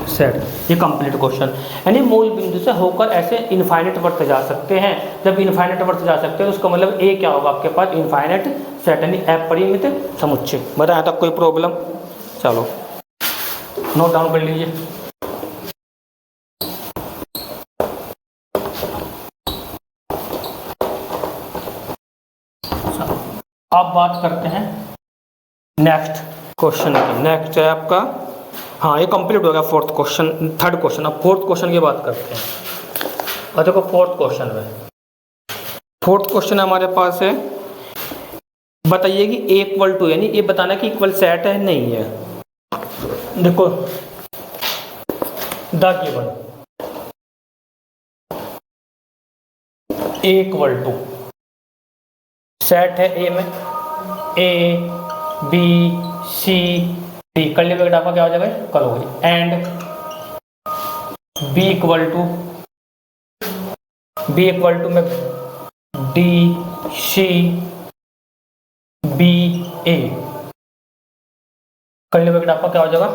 set. ये कंप्लीट क्वेश्चन, यानी मूल बिंदु से होकर ऐसे इनफाइनाइट वर्त जा सकते हैं। जब इनफाइनाइट वर्त जा सकते हैं तो उसका मतलब ए क्या होगा आपके पास? इनफाइनाइट सेट, यानी अपरिमित समुच्चय। बताया था कोई प्रॉब्लम? चलो नोट डाउन कर लीजिए। अब बात करते हैं नेक्स्ट क्वेश्चन की। नेक्स्ट है आपका, हाँ ये कंप्लीट हो गया फोर्थ क्वेश्चन, थर्ड क्वेश्चन। अब फोर्थ क्वेश्चन की बात करते हैं। और देखो फोर्थ क्वेश्चन में, फोर्थ क्वेश्चन हमारे पास है, बताइए कि ए इक्वल टू, यानी ये बताना कि इक्वल सेट है नहीं है। देखो the given A equal to set है ए में ए बी सी डी, कर लिया बेटा, आपका क्या हो जाएगा? कल हो जाए। एंड बी इक्वल टू में डी सी बी ए, कर लिया बेटा, आपका क्या हो जाएगा?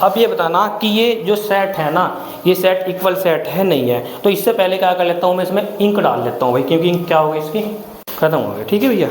अब ये बताना कि ये जो सेट है ना, ये सेट इक्वल सेट है नहीं है। तो इससे पहले क्या कर लेता हूँ मैं, इसमें इंक डाल लेता हूँ भाई, क्योंकि इंक क्या होगी इसकी? खत्म हो गया। ठीक है भैया।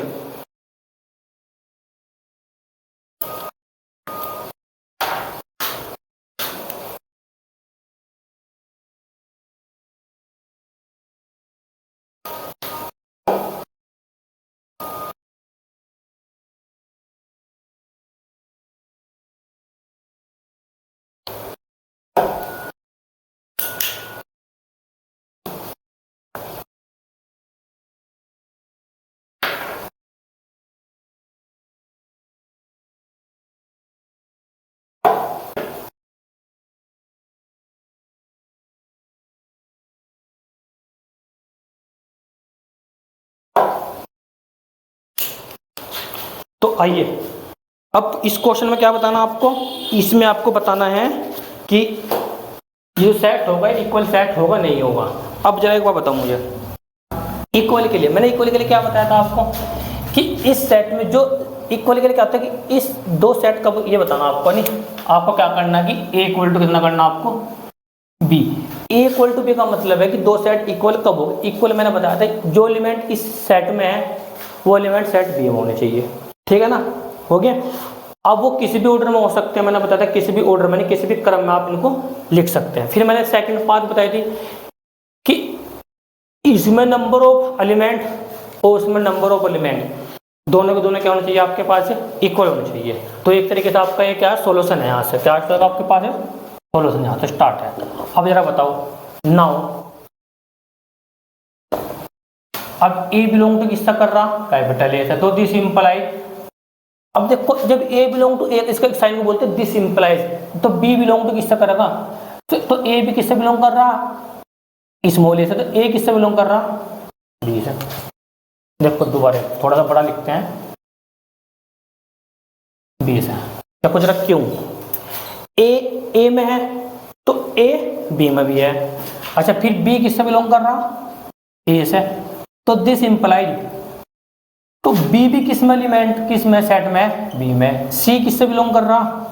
तो आइए अब इस क्वेश्चन में क्या बताना आपको? इसमें आपको बताना है कि ये सेट होगा, इक्वल सेट होगा नहीं होगा। अब जरा एक बार बताओ मुझे, इक्वल के लिए मैंने इक्वल के लिए क्या बताया था आपको कि इस सेट में जो इक्वल के लिए क्या होता है कि इस दो सेट का ये बताना आपको, नहीं आपको क्या करना कि ए इक्वल टू कितना करना आपको? B. A equal to B का मतलब है कि दो सेट इक्वल कब हो? इक्वल मैंने बताया था जो एलिमेंट इस सेट में है वो एलिमेंट सेट बी में होने चाहिए। ठीक है ना, हो गया। अब वो किसी भी ऑर्डर में हो सकते हैं, मैंने बताया था किसी भी ऑर्डर में, किसी भी क्रम में आप इनको लिख सकते हैं। फिर मैंने सेकंड बात बताई थी कि इसमें नंबर ऑफ एलिमेंट और उसमें नंबर ऑफ एलिमेंट दोनों के दोनों क्या होने चाहिए आपके पास? इक्वल होने चाहिए। तो एक तरीके से आपका ये क्या सोल्यूशन है, यहाँ से क्या आपके पास है? सोल्यूशन यहाँ से स्टार्ट है। अब जरा बताओ नाउ, अब ए बिलोंग टू किसका कर रहा? कैपिटल ए से, तो दिस इंप्लाइज। अब देखो जब ए बिलोंग टू ए, इसका साइन को बोलते हैं दिस इंप्लाइज, तो बी बिलोंग टू किससे करेगा? तो ए भी किससे बिलोंग कर रहा? स्मॉल ए से, तो ए किससे बिलोंग कर रहा? बी से। देखो दोबारा थोड़ा सा बड़ा लिखते हैं, बी से। देखो जरा क्यों, ए में है तो ए बी में भी है। अच्छा फिर बी किससे बिलोंग कर रहा? ए से, तो दिस इंप्लाइज, तो बी भी किस में एलिमेंट, किस में सेट में? बी में। सी किससे बिलोंग कर रहा?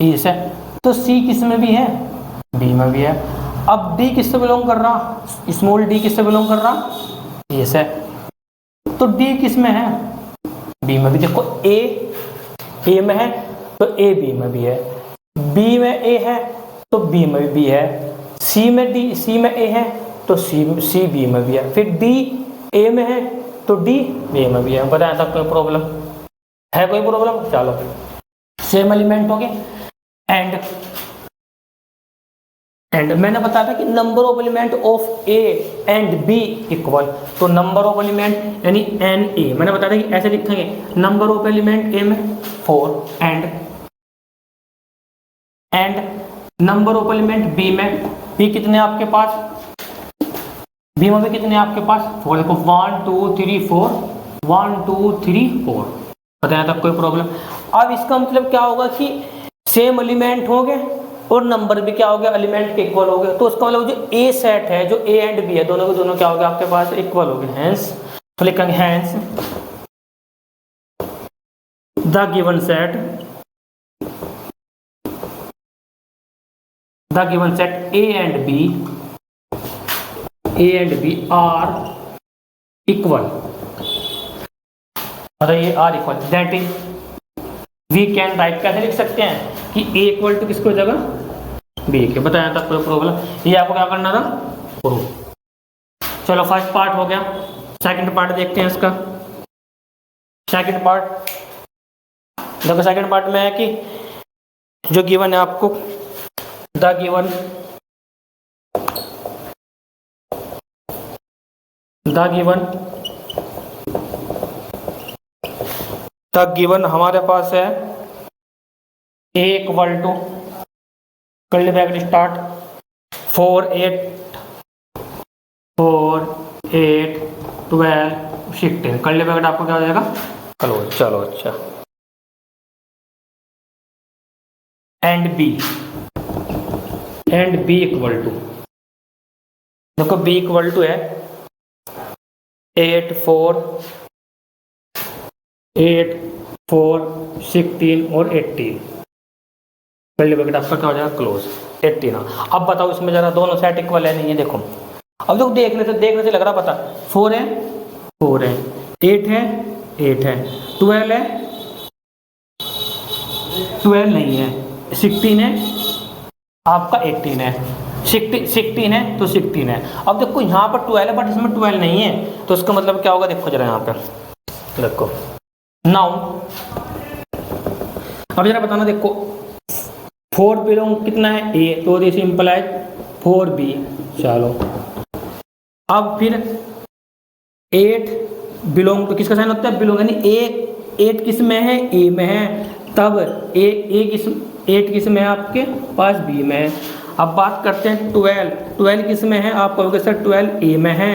ए से, तो सी किस में भी है? बी में भी है। अब डी किससे बिलोंग कर रहा? स्मॉल डी किससे बिलोंग कर रहा? ए से, तो डी किस में है? बी में भी। देखो ए में है तो ए बी में भी है, बी में ए है तो बी में भी है, सी में ए है तो सी बी में भी है, फिर डी ए में है तो डी बी में भी है। बताया था कोई प्रॉब्लम है? कोई प्रॉब्लम? चलो सेम एलिमेंट हो गए। एंड मैंने बताया था कि number of element of A and B equal, तो नंबर ऑफ एलिमेंट यानी एन ए, मैंने बताया था कि ऐसे लिखेंगे नंबर ऑफ एलिमेंट ए में 4 and and number of element B में, बी कितने आपके पास, बी में भी कितने आपके पास 4, देखो 1 2 3 4, 1 2 3 4, बताया तक कोई प्रॉब्लम। अब इसका मतलब क्या होगा कि सेम एलिमेंट होंगे और नंबर भी क्या हो गया, एलिमेंट के इक्वल हो गए, तो उसका मतलब जो ए सेट है, जो ए एंड बी है, दोनों के दोनों क्या हो गए आपके पास, इक्वल हो गए। हैंस तो लिखेंगे hence the given set, the given set A and B are equal, और ये are equal, that is we can write, कैसे लिख सकते हैं कि ए इक्वल टू किसको जगह बी के, बताया था कोई प्रॉब्लम, ये आपको क्या करना था प्रूव। चलो फर्स्ट पार्ट हो गया, सेकंड पार्ट देखते हैं इसका। सेकंड पार्ट देखो, सेकंड पार्ट में है कि जो गिवन है आपको, द गिवन हमारे पास है A equal to curly bracket start 4 8 12 16, curly bracket आपको क्या हो जाएगा क्लोज। चलो अच्छा, एंड बी इक्वल टू, देखो बी इक्वल टू है 8 4 16 और 18, पहले ब्रैकेट आपका क्या हो जाएगा क्लोज 18। अब बताओ इसमें जरा दोनों सेट इक्वल है नहीं है, देखो अब देखो देखने से लग रहा पता, 4 है 4 है, 8 है 8 है, 12 है 12 नहीं है, 16 है आपका 18 है, 16 है तो 16 है। अब देखो यहाँ पर 12 है बट इसमें 12 नहीं है, तो इसका मतलब क्या होगा, देखो जरा यहाँ पे देखो नाउ, अब जरा बताना, देखो 4 बिलोंग कितना है ए, तो दिस इंप्लाइज 4b। चलो अब फिर 8 बिलोंग टू, किसका साइन होता है बिलोंग, यानी ए 8 किस में है ए में है, तब ए किस 8 किस में है आपके पास बी में है। अब बात करते हैं 12 किस में है, आप कहोगे सर 12 ए में है,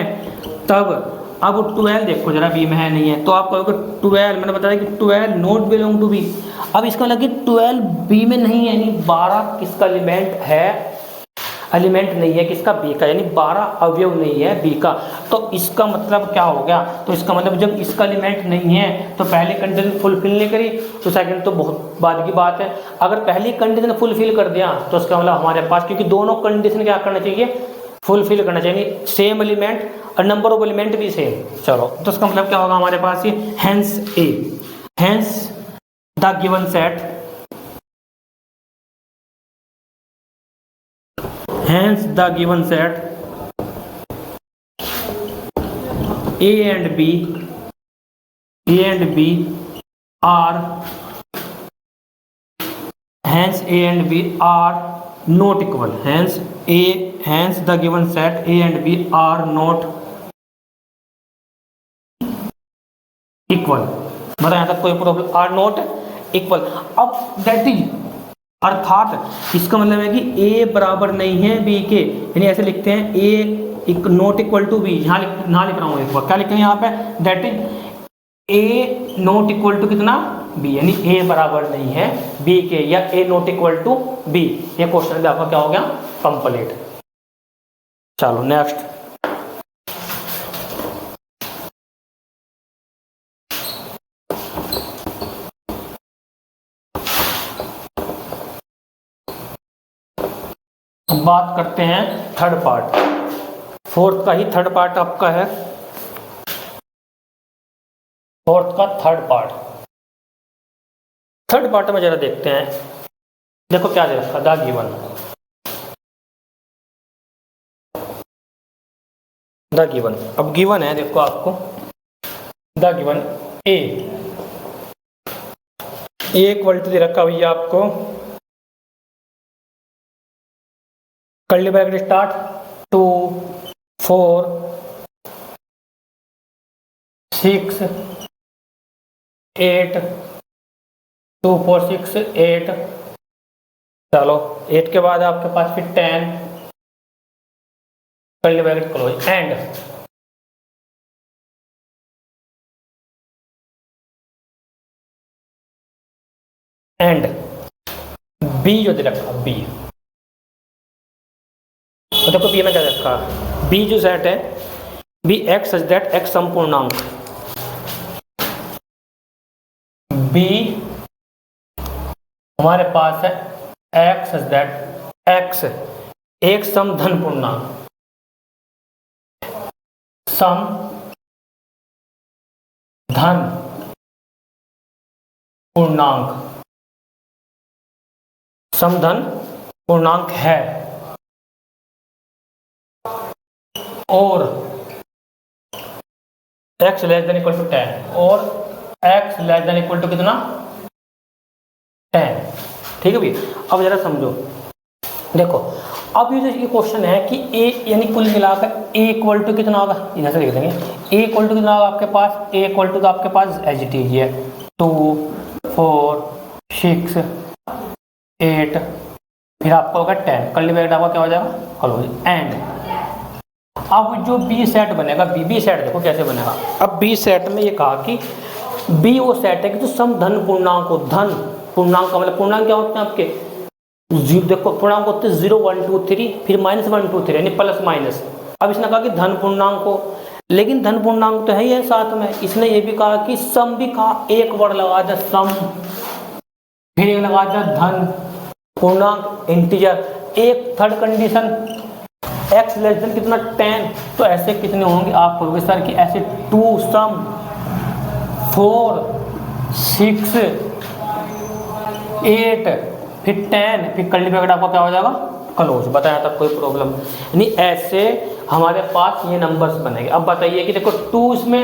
तब अब 12 देखो जरा बी में है नहीं है, तो आप कहोगे 12, मैंने बताया कि 12 नॉट बिलोंग टू बी। अब इसका मतलब कि 12 बी में नहीं है, यानी 12 किसका एलिमेंट है, एलिमेंट नहीं है किसका बी का, यानी 12 अवयव नहीं है बी का। तो इसका मतलब क्या हो गया, तो इसका मतलब जब इसका एलिमेंट नहीं है तो पहली कंडीशन फुलफिल नहीं करी तो सेकंड तो बहुत बाद की बात है। अगर पहली कंडीशन फुलफिल कर दिया तो उसका मतलब हमारे पास, क्योंकि दोनों कंडीशन क्या करना चाहिए फुलफिल करना चाहिए, सेम एलिमेंट और नंबर ऑफ एलिमेंट भी सेम। चलो तो इसका मतलब क्या होगा हमारे पास, ये hence the given set, hence the given set A and B are, hence A and B are not equal, hence the given set A and B are not equal, मतलब यहाँ तक कोई प्रॉब्लम, आर नॉट इक्वल। अब that is, अर्थात इसका मतलब है कि ए बराबर नहीं है बी के, यानी ऐसे लिखते हैं ए नॉट इक्वल टू बी, यहाँ लिख रहा हूँ एक बार, क्या लिखेंगे यहाँ पे, that is A not equal to कितना बी, यानी ए बराबर नहीं है बी के, या A not equal to B. ये क्वेश्चन भी आपका क्या हो गया कंप्लीट। चलो नेक्स्ट, बात करते हैं थर्ड पार्ट, फोर्थ का ही थर्ड पार्ट आपका है, फोर्थ का थर्ड पार्ट में जरा देखते हैं, देखो क्या दे रखा, द गिवन, अब गिवन है देखो आपको, the given A equal to दे रखा भैया आपको, कर्ली ब्रैकेट स्टार्ट 2 4 6 8 2 4 6 8 चलो 8 के बाद आपके पास फिर 10 curly bracket close and B जो दे रखा बी, तो देखो बी में क्या रखा, बी जो सेट है B X such that X संपूर्णांक, बी हमारे पास है एक्स सच दैट एक्स एक सम धन पूर्णांक, सम धन पूर्णांक, समधन पूर्णांक है और x less than equal to 10 और x less than equal to कितना 10। ठीक है भाई, अब जरा समझो, देखो अब ये जो ये क्वेश्चन है कि a यानी कुल मिलाकर a इक्वल टू कितना होगा, इधर से लिख देंगे a इक्वल टू कितना होगा आपके पास, a इक्वल टू तो आपके पास एज इट इज है 2 4 6 8 फिर आपका होगा 10, कर्ली ब्रैकेट आपका क्या हो जाएगा क्लोज एंड। अब जो बी सेट बनेगा, बी सेट देखो कैसे बनेगा, अब बी सेट में ये कहा कि बी वो सेट है कि जो सम धन पूर्णांक हो, धन पूर्णांक का मतलब पूर्णांक क्या होते हैं आपके, देखो पूर्णांक होते हैं 0 1 2 3 फिर -1 2 3 यानी प्लस माइनस। अब इसने कहा कि धन पूर्णांक हो, लेकिन धन पूर्णांक तो है ही है साथ में, इसने ये भी कहा कि सम भी कहा, एक वर्ड लगा दिया सम, फिर एक लगा दिया धन पूर्णांक इंटीजर, एक third condition x less then कितना 10, तो ऐसे कितने होंगे आप कहोगे सर कि ऐसे 2 सम 4 6 8 फिर 10 फिर कर्ली ब्रैकेट आपका क्या हो जाएगा क्लोज, बताया था कोई प्रॉब्लम यानी ऐसे हमारे पास ये नंबर्स बनेंगे। अब बताइए कि देखो 2 इसमें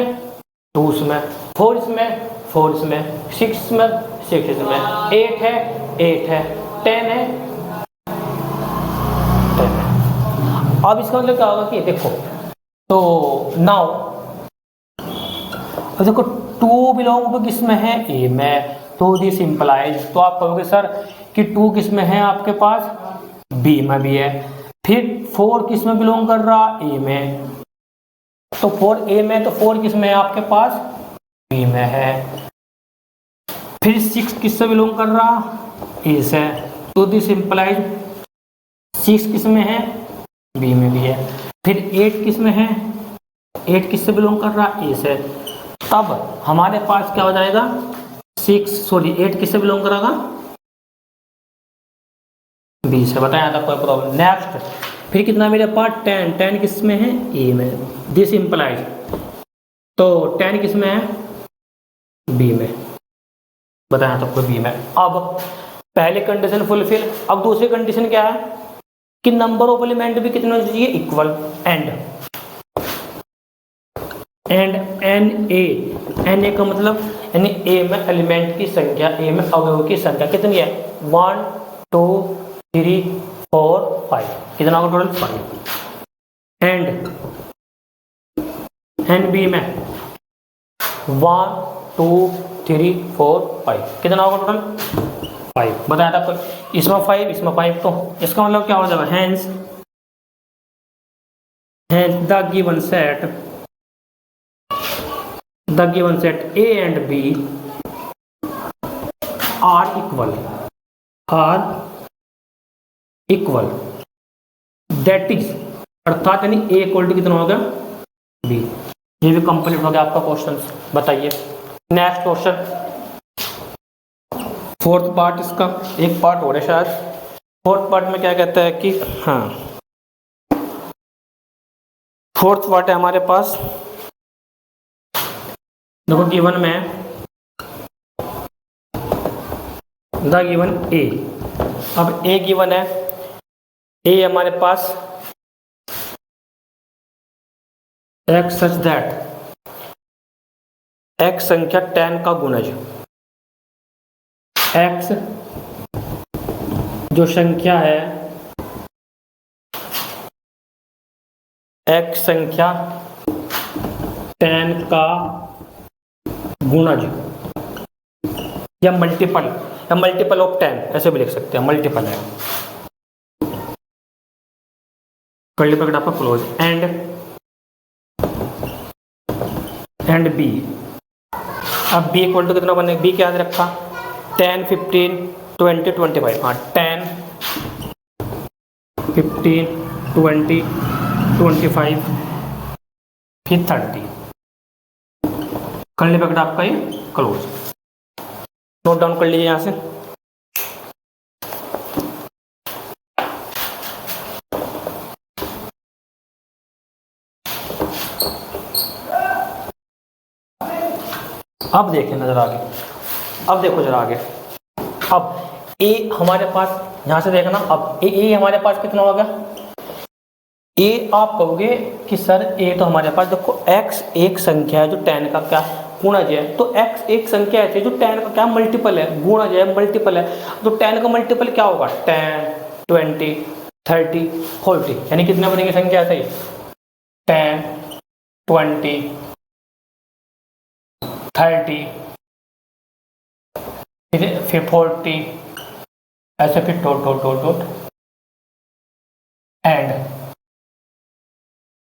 2 इसमें 4 इसमें 4 इसमें 6 इसमें 6 इसमें 8 है 8 है 10 है 10 है। अब इसका मतलब क्या होगा कि देखो तो नाउ देखो 2 बिलोंग टू किस में है ए में, तो दिस इंप्लाइज, तो आप कहोगे सर कि 2 किस में है आपके पास बी में भी है, फिर 4 किस में बिलोंग कर रहा ए में, तो 4 ए में, तो 4 किस में है आपके पास बी में है, फिर 6 किस से बिलोंग कर रहा ए से, तो दिस इंप्लाइज 6 किस में है बी में भी है, फिर 8 किस में है 8 किस से बिलोंग कर रहा ए से, तब हमारे पास क्या हो जाएगा 8 किस से बिलोंग करेगा बी से, बताया था कोई प्रॉब्लम। नेक्स्ट फिर कितना मेरे पास 10 किस में है ए में, दिस इंप्लाइज, तो 10 किस में है बी में, बताया था कोई बी में। अब पहले कंडीशन फुलफिल, अब दूसरी कंडीशन क्या है कि नंबर ऑफ एलिमेंट भी कितने होने चाहिए इक्वल एंड एन ए का मतलब यानी ए में एलिमेंट की संख्या, ए में अवयव की संख्या कितनी है 1 2 3 4 5, कितना होगा टोटल 5, एंड बी में 1 2 3 4 5, कितना होगा टोटल 5, बताया था आपको इसमें 5 इसमें 5, तो इसका मतलब क्या हो जाएगा hence the given set A and B are equal that is, अर्थात यानी A इक्वल टू कितना हो गया B। ये भी कंप्लीट हो गया आपका क्वेश्चन। बताइए नेक्स्ट क्वेश्चन, फोर्थ पार्ट, इसका एक पार्ट हो रहा है शायद। फोर्थ पार्ट में क्या कहता है कि हाँ फोर्थ पार्ट है हमारे पास, देखो गिवन में द गिवन ए, अब ए गिवन है, ए हमारे पास एक्स सच दैट एक्स संख्या 10 का गुणज, एक्स जो संख्या है एक्स संख्या 10 का गुणज या मल्टीपल, या मल्टीपल ऑफ 10 ऐसे भी लिख सकते हैं, मल्टीपल है। कर्ली ब्रैकेट आपका क्लोज, एंड बी। अब बी इक्वल टू कितना बनेगा, बी क्या याद रखा, 10 15 20 25, हाँ 10 15 20 25 फिर 30। कर्ली ब्रैकेट आपका ये क्लोज। नोट डाउन कर लीजिए यहाँ से। अब देखें नजर आगे, अब देखो जरा आगे। अब ए हमारे पास यहाँ से देखना, अब ए हमारे पास कितना होगा, ए आप कहोगे कि सर ए तो हमारे पास देखो x एक संख्या है जो 10 का क्या गुणज है, तो x एक संख्या ऐसी है जो 10 का क्या मल्टीपल है, गुणज है, मल्टीपल है, तो 10 का मल्टीपल क्या होगा, 10 20 30 40, यानी कितने बनेंगे संख्या ऐसे ही, 10 20 30 फिर 40 ऐसे, फिर डॉट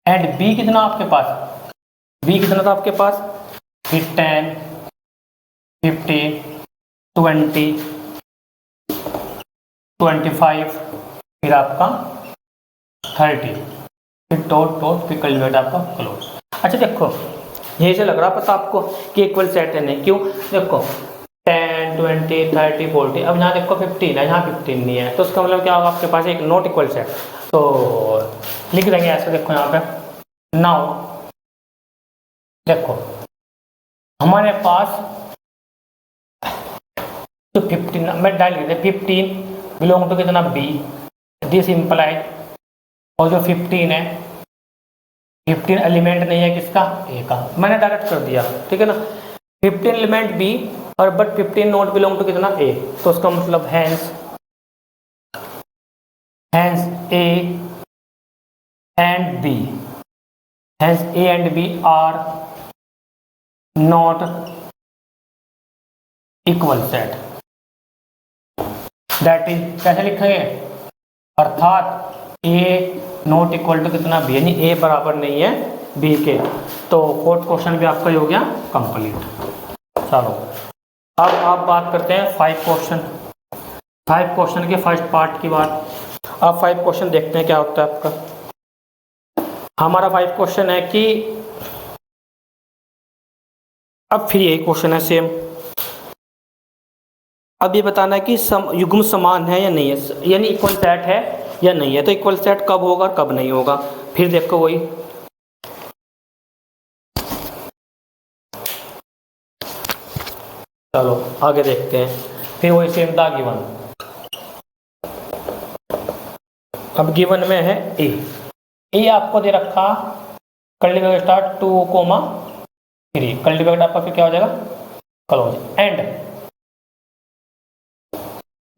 एंड बी कितना आपके पास, बी कितना था आपके पास, फिर 10 15 20 25 फिर आपका 30 फिर डॉट फिर कैलकुलेट आपका क्लोज। अच्छा देखो यही से लग रहा पता आपको कि इक्वल सेट है, नहीं क्यों, देखो 10 20 30 40, अब यहाँ देखो 15 है, यहाँ 15 नहीं है, तो उसका मतलब क्या होगा आपके पास एक नॉट इक्वल सेट, तो लिख देंगे ऐसे, देखो यहाँ पे नाउ देखो हमारे पास तो 15 मैं डाल देते 15 बिलोंग टू कितना बी, दिस इम्प्लाइड, और जो 15 है 15 एलिमेंट नहीं है किसका, ए का, मैंने डायरेक्ट कर दिया, ठीक है ना, 15 एलिमेंट बी और बट 15 नॉट बिलोंग टू कितना ए, तो उसका मतलब hence A and B, hence A and B are not equal set, that is कैसे लिखेंगे, अर्थात ए नॉट इक्वल टू कितना बी, यानी ए बराबर नहीं है बी के, तो फोर्थ क्वेश्चन भी आपका ही हो गया कंप्लीट। चलो अब आप बात करते हैं 5 क्वेश्चन के फर्स्ट पार्ट की बात। अब 5 क्वेश्चन देखते हैं क्या होता है आपका। हमारा 5 क्वेश्चन है कि अब फिर यही क्वेश्चन है सेम, अब ये बताना है कि युग्म समान है या नहीं है, यानी इक्वल सेट है या नहीं है, तो इक्वल सेट कब होगा कब नहीं होगा, फिर देखो वही चलो आगे देखते हैं, फिर वही सेम था गिवन। अब गिवन में है ए आपको दे रखा curly bracket start 2 3, curly bracket आपका फिर क्या हो जाएगा क्लोज, एंड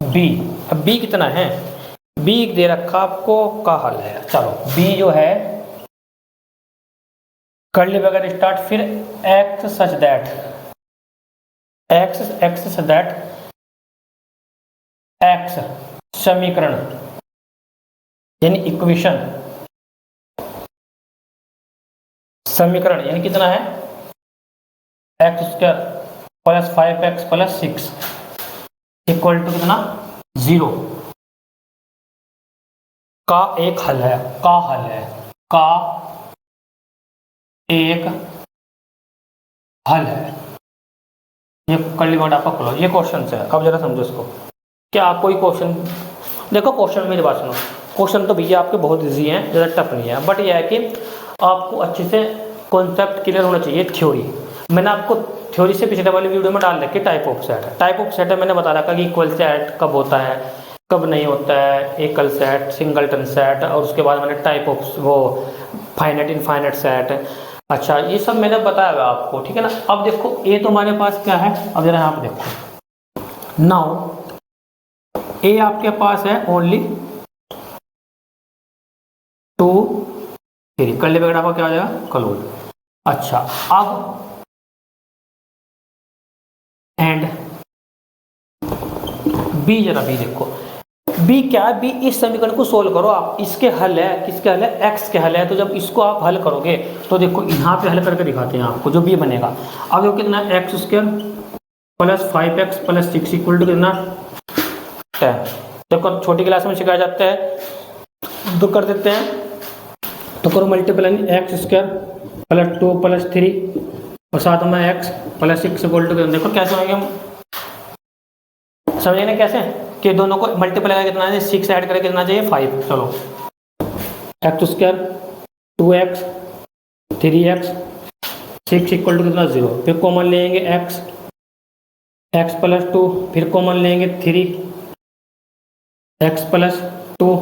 बी, अब बी कितना है, बी दे रखा आपको का हल है, चलो बी जो है कर्ली ब्रैकेट स्टार्ट फिर एक्स सच दैट एक्स समीकरण यानी इक्वेशन, समीकरण यानी कितना है x square plus 5x plus 6 equal to कितना 0 का एक हल है, का एक हल है, ये कर्ली ब्रैकेट आपका क्लोज, ये क्वेश्चन है। अब जरा समझो इसको, क्या कोई क्वेश्चन देखो, क्वेश्चन मेरी बात सुनो, क्वेश्चन तो भैया आपके बहुत इजी हैं, ज़्यादा टफ नहीं है, बट ये है कि आपको अच्छे से कॉन्सेप्ट क्लियर होना चाहिए। थ्योरी मैंने आपको थ्योरी से पिछले वाली वीडियो में डाल रखी, टाइप ऑफ सेट है, मैंने बता रखा कि इक्वल सेट कब होता है कब नहीं होता है, एकल सेट सिंगलटन सेट, और उसके बाद मैंने टाइप ऑफ वो फाइनाइट इनफाइनाइट सेट, अच्छा ये सब मैंने बताया हुआ आपको, ठीक है ना। अब देखो ए तो हमारे पास क्या है, अब जरा यहाँ पे देखो, नाउ ए आपके पास है ओनली 2 3, कर्ली ब्रैकेट आपका क्या हो जाएगा क्लोज। अच्छा अब एंड बी जरा बी देखो, बी क्या है, बी इस समीकरण को सोल्व करो आप, इसके हल है, किसके हल है, एक्स के हल है। तो जब इसको आप हल करोगे तो देखो यहाँ पे हल करके दिखाते हैं आपको, जो बी बनेगा। अब देखो कितना, x square plus 5x plus 6 equal to कितना 10। देखो छोटी क्लास में सिखाया जाता है, तो कर देते हैं, तो करो multiply, x square plus 2 plus 3 और साथ में एक्स प्लस 6 इक्वल टू, देखो कैसे होंगे हम, समझे ना कैसे, कि दोनों को मल्टीप्लाई करके कितना है, 6 ऐड करके कितना चाहिए 5। चलो x square 2x 3x 6 equal to कितना 0, फिर कॉमन लेंगे x प्लस 2, फिर कॉमन लेंगे 3x प्लस 2,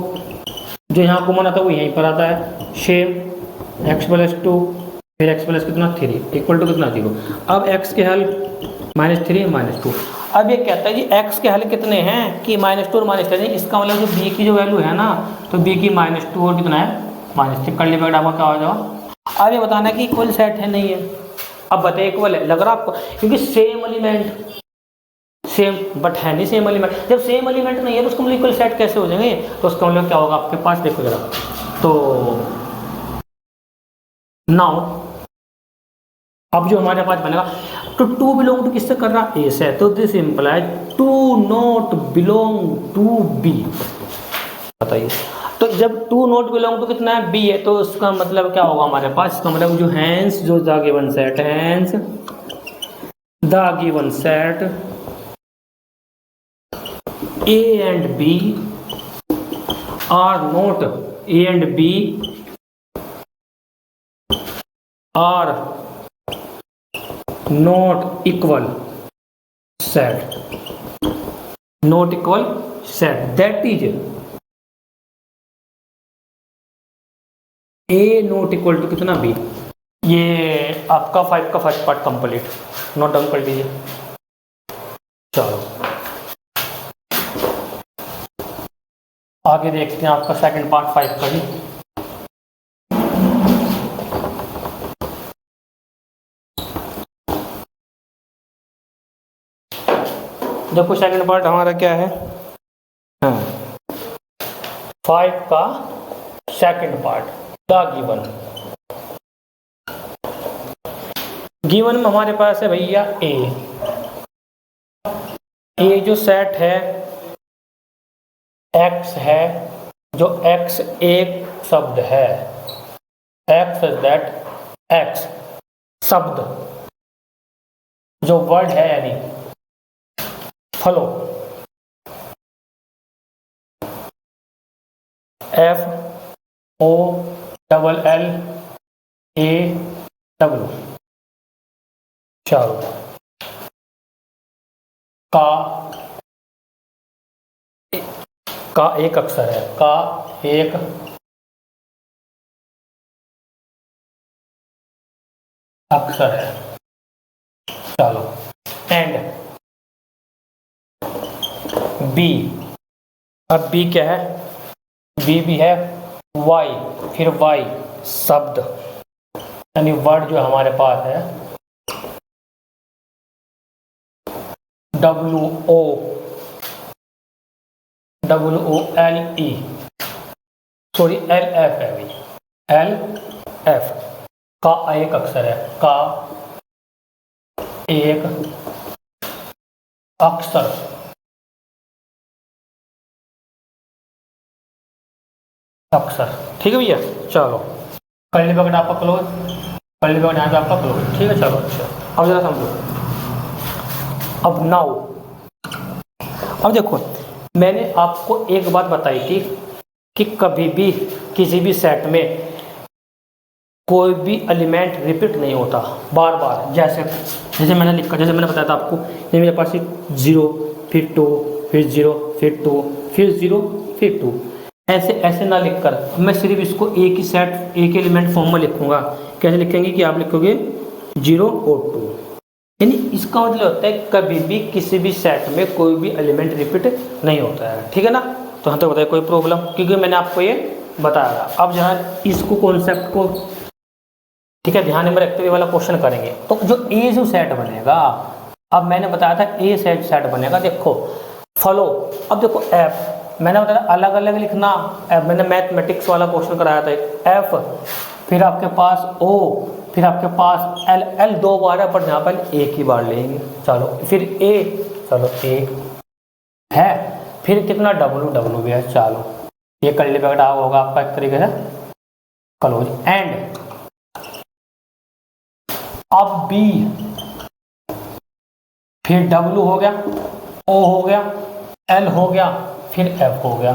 जो यहाँ कॉमन आता है वो यहीं पर आता है, सेम x प्लस 2 फिर x प्लस कितना 3 इक्वल टू कितना 0। अब x के हल -3 -2। अब ये कहता है जी x के हल कितने हैं कि -2 और -3, इसका मतलब जो b की जो वैल्यू है ना, तो b की -2 और कितना है -3, कर लीजिएगा डाबा क्या हो जाएगा। अब ये बताना है कि इक्वल सेट है नहीं है, अब बताइए इक्वल है, लग रहा आपको, क्योंकि सेम एलिमेंट सेम बट है नहीं सेम एलिमेंट, जब सेम एलिमेंट नहीं है तो उसका मतलब इक्वल सेट कैसे हो जाएंगे, तो उसका मतलब क्या होगा आपके पास, देखो जरा, तो नाउ अब जो हमारे पास बनेगा, तो टू बिलोंग टू किससे कर रहा ए से, तो this implies to not belong to B. बताइए, तो जब टू नॉट बिलोंग टू कितना है बी है, तो उसका मतलब क्या होगा हमारे पास, इसका मतलब जो हैंस जो the given set, hence the given set A and B are not, A and B are not equal set, not equal set, that is A not equal to कितना B। ये आपका 5 का first part complete, note down कर लीजिए। चलो आगे देखते हैं आपका सेकंड पार्ट 5 का ही। देखो सेकंड पार्ट हमारा क्या है, 5 का सेकंड पार्ट, द गिवन में हमारे पास है भैया ए जो सेट है x है, जो x एक शब्द है, x दैट x शब्द जो वर्ड है, यानी फॉलो FOLLAW, चलो का एक अक्षर है, का एक अक्षर है, चलो एंड बी, अब बी क्या है, बी भी है वाई, फिर वाई शब्द यानी वर्ड जो हमारे पास है WOLE, सॉरी LF है भाई, LF का एक अक्षर है, का एक अक्षर, ठीक है भैया। चलो कर्ली ब्रैकेट आपका क्लोज, कर्ली ब्रैकेट यहाँ पे आपका क्लोज, ठीक है। चलो अच्छा, अब जरा समझो, अब नाउ, अब देखो मैंने आपको एक बात बताई थी कि कभी भी किसी भी सेट में कोई भी एलिमेंट रिपीट नहीं होता बार बार, जैसे मैंने लिखा, जैसे मैंने बताया था आपको, ये मेरे पास 0 फिर 2 फिर 0 फिर 2 फिर 0 फिर 2, ऐसे ना लिखकर मैं सिर्फ इसको एक ही सेट एक एलिमेंट फॉर्म में लिखूंगा। कैसे लिखेंगे कि आप लिखोगे 0 और 2, यानी इसका मतलब होता है कभी भी किसी भी सेट में कोई भी एलिमेंट रिपीट नहीं होता है, ठीक है ना। तो हाँ, तो बताइए कोई प्रॉब्लम, क्योंकि मैंने आपको ये बताया था। अब जहाँ इसको कॉन्सेप्ट को ठीक है ध्यान में रखते हुए वाला क्वेश्चन करेंगे, तो जो ए जो सेट बनेगा, अब मैंने बताया था ए सेट बनेगा। देखो फॉलो। अब देखो एफ मैंने बताया अलग अलग लिखना, मैंने मैथमेटिक्स वाला क्वेश्चन कराया था, एफ फिर आपके पास ओ फिर आपके पास एल, एल 2 बार है पर यहाँ पर एक ही बार लेंगे। चलो फिर ए, चलो एक है, फिर कितना डब्लू, डब्लू भी है। चलो ये कर्ली ब्रैकेट होगा आपका एक तरीके से क्लोज। एंड अब बी फिर डब्लू हो गया, ओ हो गया, एल हो गया, फिर एफ हो गया।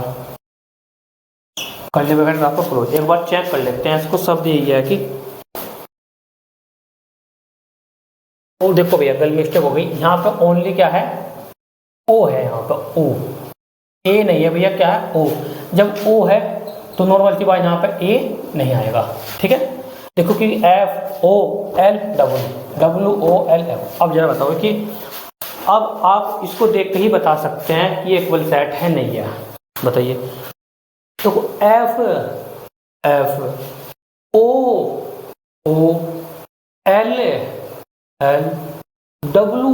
कर्ली ब्रैकेट आपको क्लोज। एक बार चेक कर लेते हैं इसको, शब्द यही है कि ओ देखो भैया गलती मिस्टेक हो गई, यहाँ पे ओनली क्या है, ओ है, यहाँ पे ओ, ए नहीं है भैया, क्या है ओ। जब ओ है तो नॉर्मल की बात यहाँ पे ए नहीं आएगा, ठीक है। देखो कि F O L W, W O L F. अब जरा बताओ कि अब आप इसको देख के ही बता सकते हैं कि ये इक्वल सेट है नहीं है, बताइए। देखो F F O O L L W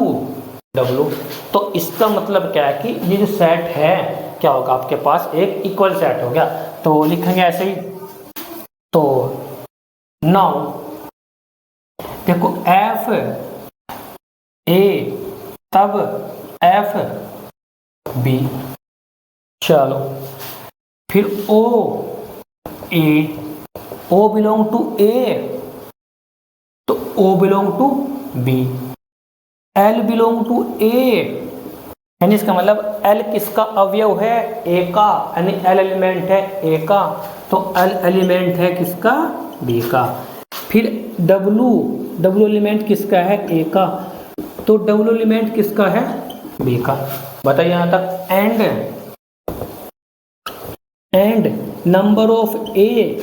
W, तो इसका मतलब क्या है कि ये जो सेट है क्या होगा आपके पास एक इक्वल सेट हो गया। तो लिखेंगे ऐसे ही, तो नाउ देखो एफ ए तब एफ बी, चलो फिर ओ ए, ओ बिलोंग टू ए तो O belong to B, L belong to A यानी इसका मतलब एल किसका अवयव है, ए का, यानी एल एलिमेंट है ए का, तो एल एलिमेंट है किसका, बी का। फिर डब्लू, डब्लू एलिमेंट किसका है, ए का, तो डब्लू एलिमेंट किसका है, बी का। बताइए यहाँ तक। एंड नंबर ऑफ ए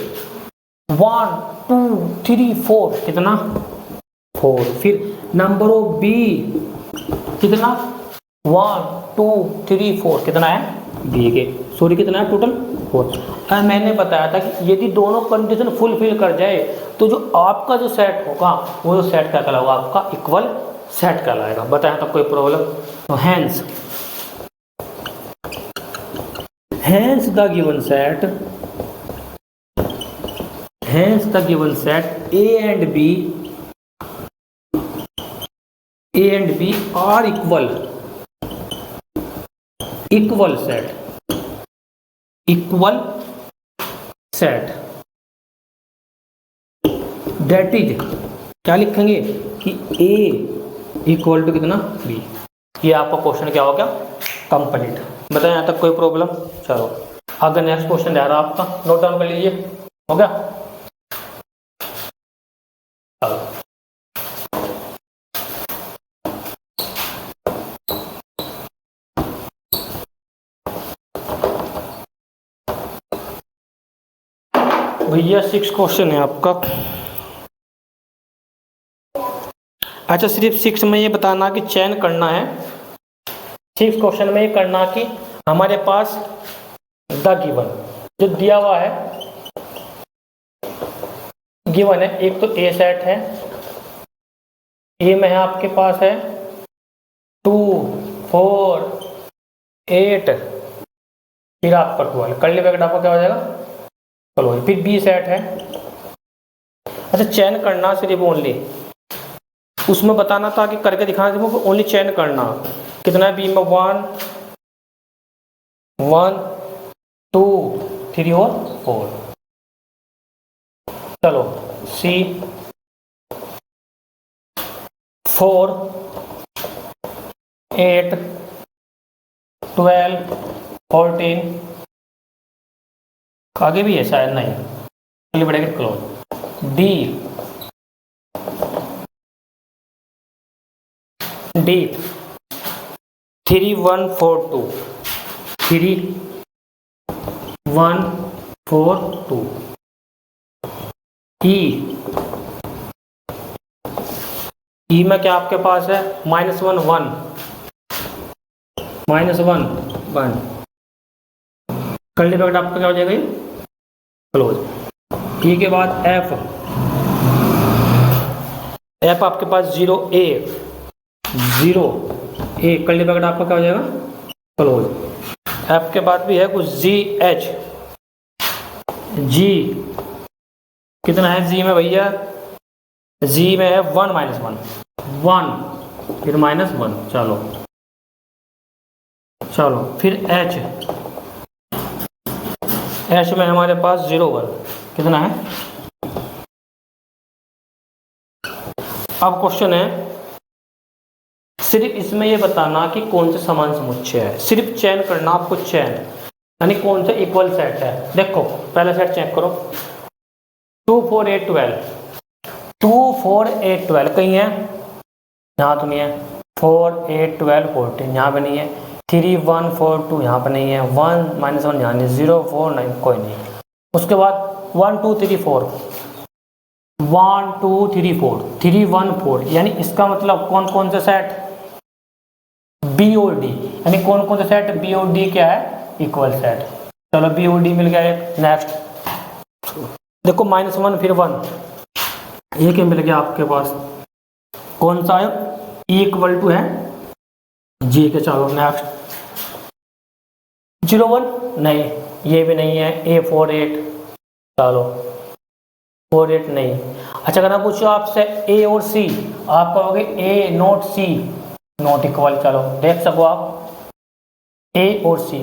1 2 3 4 कितना 4, फिर नंबर ऑफ बी कितना 1 2 3 4 कितना है बी के, सॉरी कितना है टोटल 4। मैंने बताया था कि यदि दोनों कंडीशन फुलफिल कर जाए तो जो आपका जो सेट होगा वो जो सेट क्या कहलाएगा, आपका इक्वल सेट कहलाएगा। बताया था कोई प्रॉब्लम। तो hence the given set, hence the given set A and B are equal set that is, क्या लिखेंगे कि A इक्वल टू कितना B। ये आपका क्वेश्चन क्या हो गया, कंप्लीट। बताएं यहाँ तक कोई प्रॉब्लम। चलो आगे नेक्स्ट क्वेश्चन आ रहा है आपका, नोट डाउन कर लीजिए, हो गया। भैया 6 क्वेश्चन है आपका। अच्छा सिर्फ 6 में ये बताना कि चयन करना है, 6 क्वेश्चन में ये करना कि हमारे पास द गिवन जो दिया हुआ है, गिवन है एक तो ए सेट है, ए में है आपके पास है 2 4 8 फिर आपका 12, कर्ली ब्रैकेट आपका क्या हो जाएगा क्लोज। फिर बी सेट है। अच्छा चयन करना सिर्फ ओनली, उसमें बताना था कि करके दिखाना था, ओनली चयन करना कितना है बी में 1 1 2 3 और 4। चलो सी 4 8 12 14, आगे भी है शायद, नहीं कर्ली ब्रैकेट क्लोज। डी 3 1 4 2 3 1 4 2। ई में क्या आपके पास है -1 1 -1 1, कर्ली ब्रैकेट आपका क्या हो जाएगा क्लोज। ई के बाद एफ आपके पास 0 A 0 A, कर्ली ब्रैकेट आपका क्या हो जाएगा क्लोज। एफ के बाद भी है कुछ जी एच, जी कितना है जी में भैया, जी में है 1 -1 1 फिर -1, चलो चलो फिर एच, एच में हमारे पास 0 1 कितना है। अब क्वेश्चन है सिर्फ इसमें ये बताना कि कौन से समान समुच्चय है, सिर्फ चयन करना आपको, चयन यानी कौन सा इक्वल सेट है। देखो पहला सेट चेक करो, 2 4 8 12, 2 4 8 12 कहीं है, यहाँ तो नहीं है, 4 8 12 14 यहाँ पे नहीं है, 3 1 4 2 यहाँ पे नहीं है, 1 -1 यहाँ नहीं, 0 4 9 कोई नहीं। उसके बाद 1 2 3 4, 1 2 3 4 3 1 4, यानी इसका मतलब कौन कौन से सेट, बी और डी, यानी कौन कौन से सेट बी और डी क्या है, इक्वल सेट। चलो बी और डी मिल गया एक। नेक्स्ट देखो -1 फिर 1, ये क्या मिल गया आपके पास, कौन सा है, इक्वल टू है जी के। चलो नेक्स्ट 0 1 नहीं, ये भी नहीं है, ए 4 8, चलो 4 8 नहीं। अच्छा अगर मैं पूछूँ आपसे ए और सी, आप कहोगे ए नॉट सी नॉट इक्वल। चलो देख सको आप ए और सी,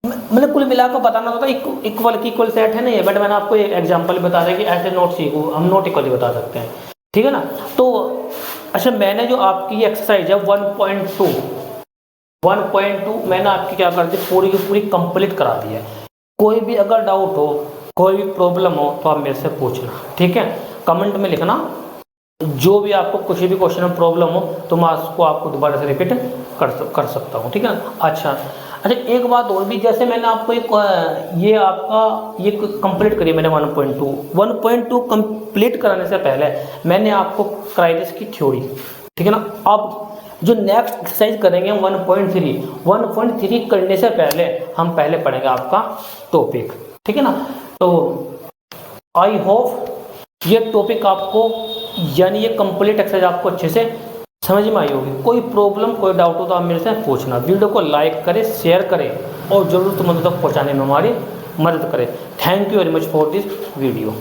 मतलब कुल मिलाकर बताना होता है इक्वल की इक्वल सेट है नहीं है, बट मैंने आपको एक एग्जांपल बता दिया कि ऐसे नोट सी को हम नोट इक्वली बता सकते हैं, ठीक है ना। तो अच्छा मैंने जो आपकी एक्सरसाइज है 1.2 मैंने आपकी क्या कर दी, पूरी की पूरी कंप्लीट करा दी है। कोई भी अगर डाउट हो, कोई भी प्रॉब्लम हो तो आप मेरे से पूछना, ठीक है, कमेंट में लिखना, जो भी आपको किसी भी क्वेश्चन में प्रॉब्लम हो तो मैं उसको आपको दोबारा से रिपीट कर सकता हूँ, ठीक है ना। अच्छा एक बात और भी, जैसे मैंने आपको ये आपका ये कंप्लीट करी मैंने 1.2 कंप्लीट कराने से पहले मैंने आपको कराई थी इसकी थ्योरी, ठीक है ना। अब जो नेक्स्ट एक्सरसाइज करेंगे 1.3 करने से पहले हम पहले पढ़ेंगे आपका टॉपिक, ठीक है ना। तो आई होप ये टॉपिक आपको यानी ये कंप्लीट एक्सरसाइज आपको अच्छे से समझ में आई होगी। कोई प्रॉब्लम कोई डाउट हो तो आप मेरे से पूछना। वीडियो को लाइक करें, शेयर करें और ज़रूरतमंदों तक पहुंचाने में हमारी मदद करें। Thank you very much for this video.